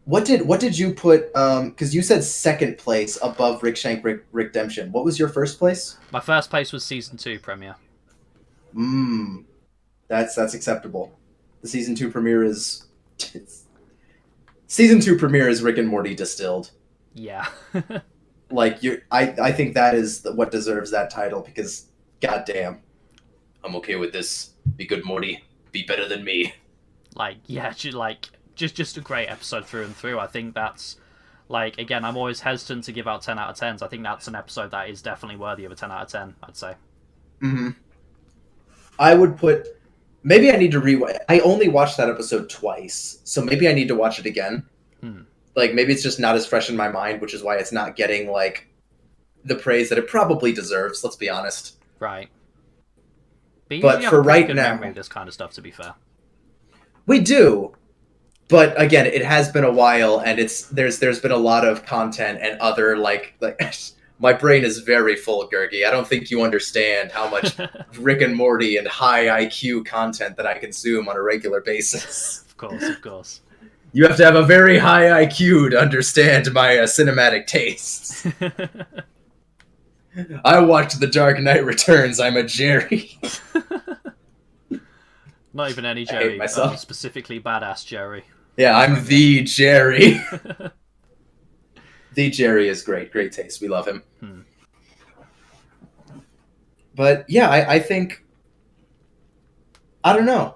What did you put? Because you said second place above Rick Shank Redemption. What was your first place? My first place was Season 2 premiere. That's acceptable. The Season 2 premiere is... Season 2 premiere is Rick and Morty distilled. Yeah. Like, I think that is what deserves that title, because goddamn, I'm okay with this. Be good, Morty. Be better than me. Like, yeah, just a great episode through and through. I think that's, like, again, I'm always hesitant to give out 10 out of 10s. I think that's an episode that is definitely worthy of a 10 out of 10, I'd say. I would put... Maybe I need to rewatch... I only watched that episode twice, so maybe I need to watch it again. Like, maybe it's just not as fresh in my mind, which is why it's not getting, like, the praise that it probably deserves, let's be honest. Right. But for have a right good now... memory of this kind of stuff, to be fair. We do. But again, it has been a while, and there's been a lot of content and other, like my brain is very full, Gergie. I don't think you understand how much Rick and Morty and high IQ content that I consume on a regular basis. Of course. You have to have a very high IQ to understand my cinematic tastes. I watched The Dark Knight Returns. I'm a Jerry. Not even any I hate Jerry, myself. Specifically badass Jerry. Yeah, I'm the Jerry. The Jerry is great. Great taste. We love him. But yeah, I think... I don't know.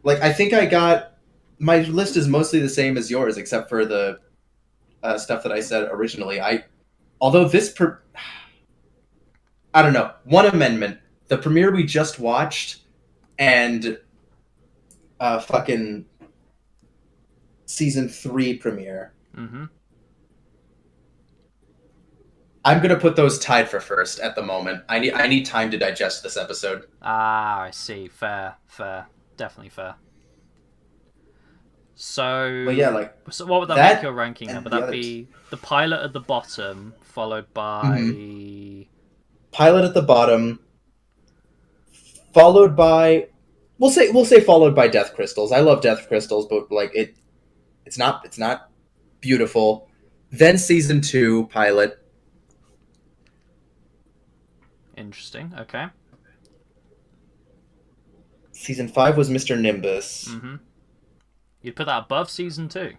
Like, I think I got... My list is mostly the same as yours, except for the stuff that I said originally. Although this... I don't know. One amendment. The premiere we just watched and fucking Season 3 premiere. I'm going to put those tied for first at the moment. I need time to digest this episode. Ah, I see. Fair. Definitely fair. So, but yeah, so what would that make your ranking? Would that be the pilot at the bottom, followed by... Pilot at the bottom, followed by... We'll say followed by Death Crystals. I love Death Crystals, but like it's not beautiful. Then Season 2 pilot. Interesting. Okay. Season 5 was Mr. Nimbus. You'd put that above Season 2.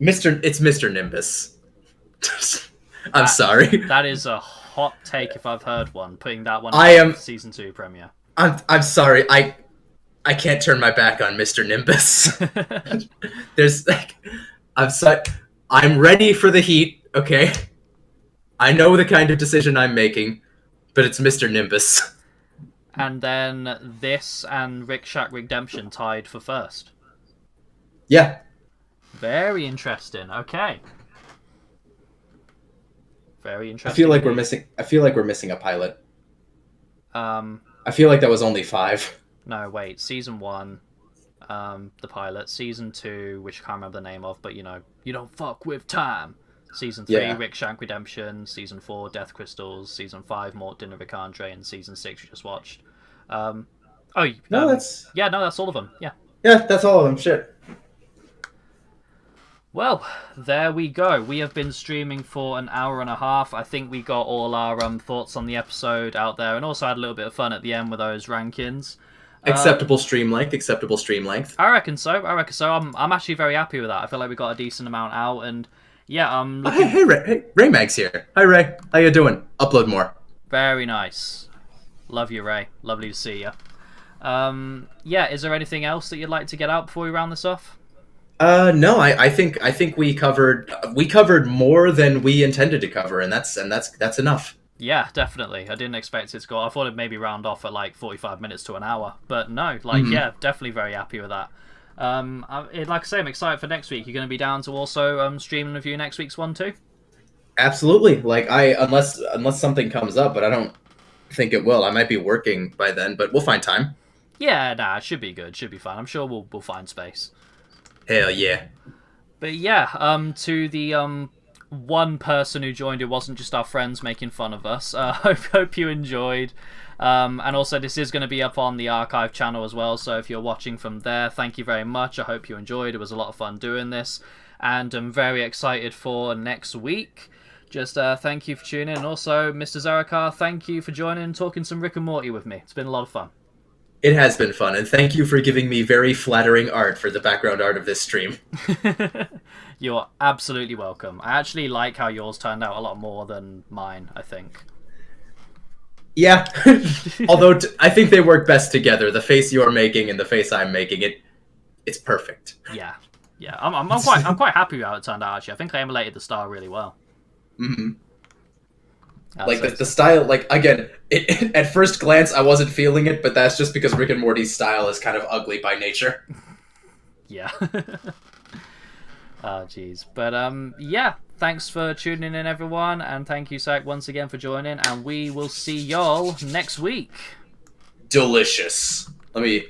It's Mr. Nimbus. I'm sorry. That is a hot take if I've heard one. Putting that one above Season 2 premiere. I'm sorry. I can't turn my back on Mr. Nimbus. There's like I'm ready for the heat, okay? I know the kind of decision I'm making, but it's Mr. Nimbus. And then this and Rick Shack Redemption tied for first. Yeah. Very interesting. Okay. Very interesting. I feel like we're missing a pilot. I feel like that was only 5. No, wait. Season 1, the pilot. Season 2, which I can't remember the name of, but you don't fuck with time. Season 3, Yeah. Rick Shank Redemption. Season 4, Death Crystals. Season 5, Mort Dinner with Andre. And Season 6, you just watched. That's... Yeah, no, that's all of them. Yeah. Yeah, that's all of them. Shit. Well, there we go. We have been streaming for an hour and a half. I think we got all our thoughts on the episode out there, and also had a little bit of fun at the end with those rankings. Acceptable stream length. Acceptable stream length. I reckon so. I'm actually very happy with that. I feel like we got a decent amount out, and yeah, I'm Oh, looking. hey, Ray. Hey, Ray Mag's here. Hi, Ray. How you doing? Upload more. Very nice. Love you, Ray. Lovely to see you. Yeah, is there anything else that you'd like to get out before we round this off? No, I think we covered more than we intended to cover, and that's enough. Yeah, definitely. I didn't expect it to go. I thought it'd maybe round off at like 45 minutes to an hour, but no, like yeah, definitely very happy with that. Like I say, I'm excited for next week. You're going to be down to also stream and review next week's one too. Absolutely. Like unless something comes up, but I don't think it will. I might be working by then, but we'll find time. Yeah, nah, it should be good. Should be fine. I'm sure we'll find space. Hell yeah. But yeah, to the one person who joined who wasn't just our friends making fun of us. Hope you enjoyed. And also this is going to be up on the archive channel as well, so if you're watching from there, thank you very much. I hope you enjoyed. It was a lot of fun doing this, and I'm very excited for next week. Just thank you for tuning in. And also, Mr. Zarikar, thank you for joining and talking some Rick and Morty with me. It's been a lot of fun. It has been fun, and thank you for giving me very flattering art for the background art of this stream. You're absolutely welcome. I actually like how yours turned out a lot more than mine, I think. Yeah, although I think they work best together. The face you're making and the face I'm making, it's perfect. Yeah. I'm quite happy with how it turned out. Actually, I think I emulated the style really well. Mm-hmm. Like the style, like again, at first glance I wasn't feeling it, but that's just because Rick and Morty's style is kind of ugly by nature. Yeah. Oh, jeez. But yeah. Thanks for tuning in, everyone, and thank you, Zach, once again for joining. And we will see y'all next week. Delicious. Let me.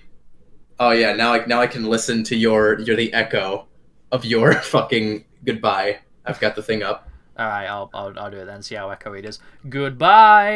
Oh yeah, now I can listen to you're the echo of your fucking goodbye. I've got the thing up. All right, I'll do it then. See how echoey it is. Goodbye.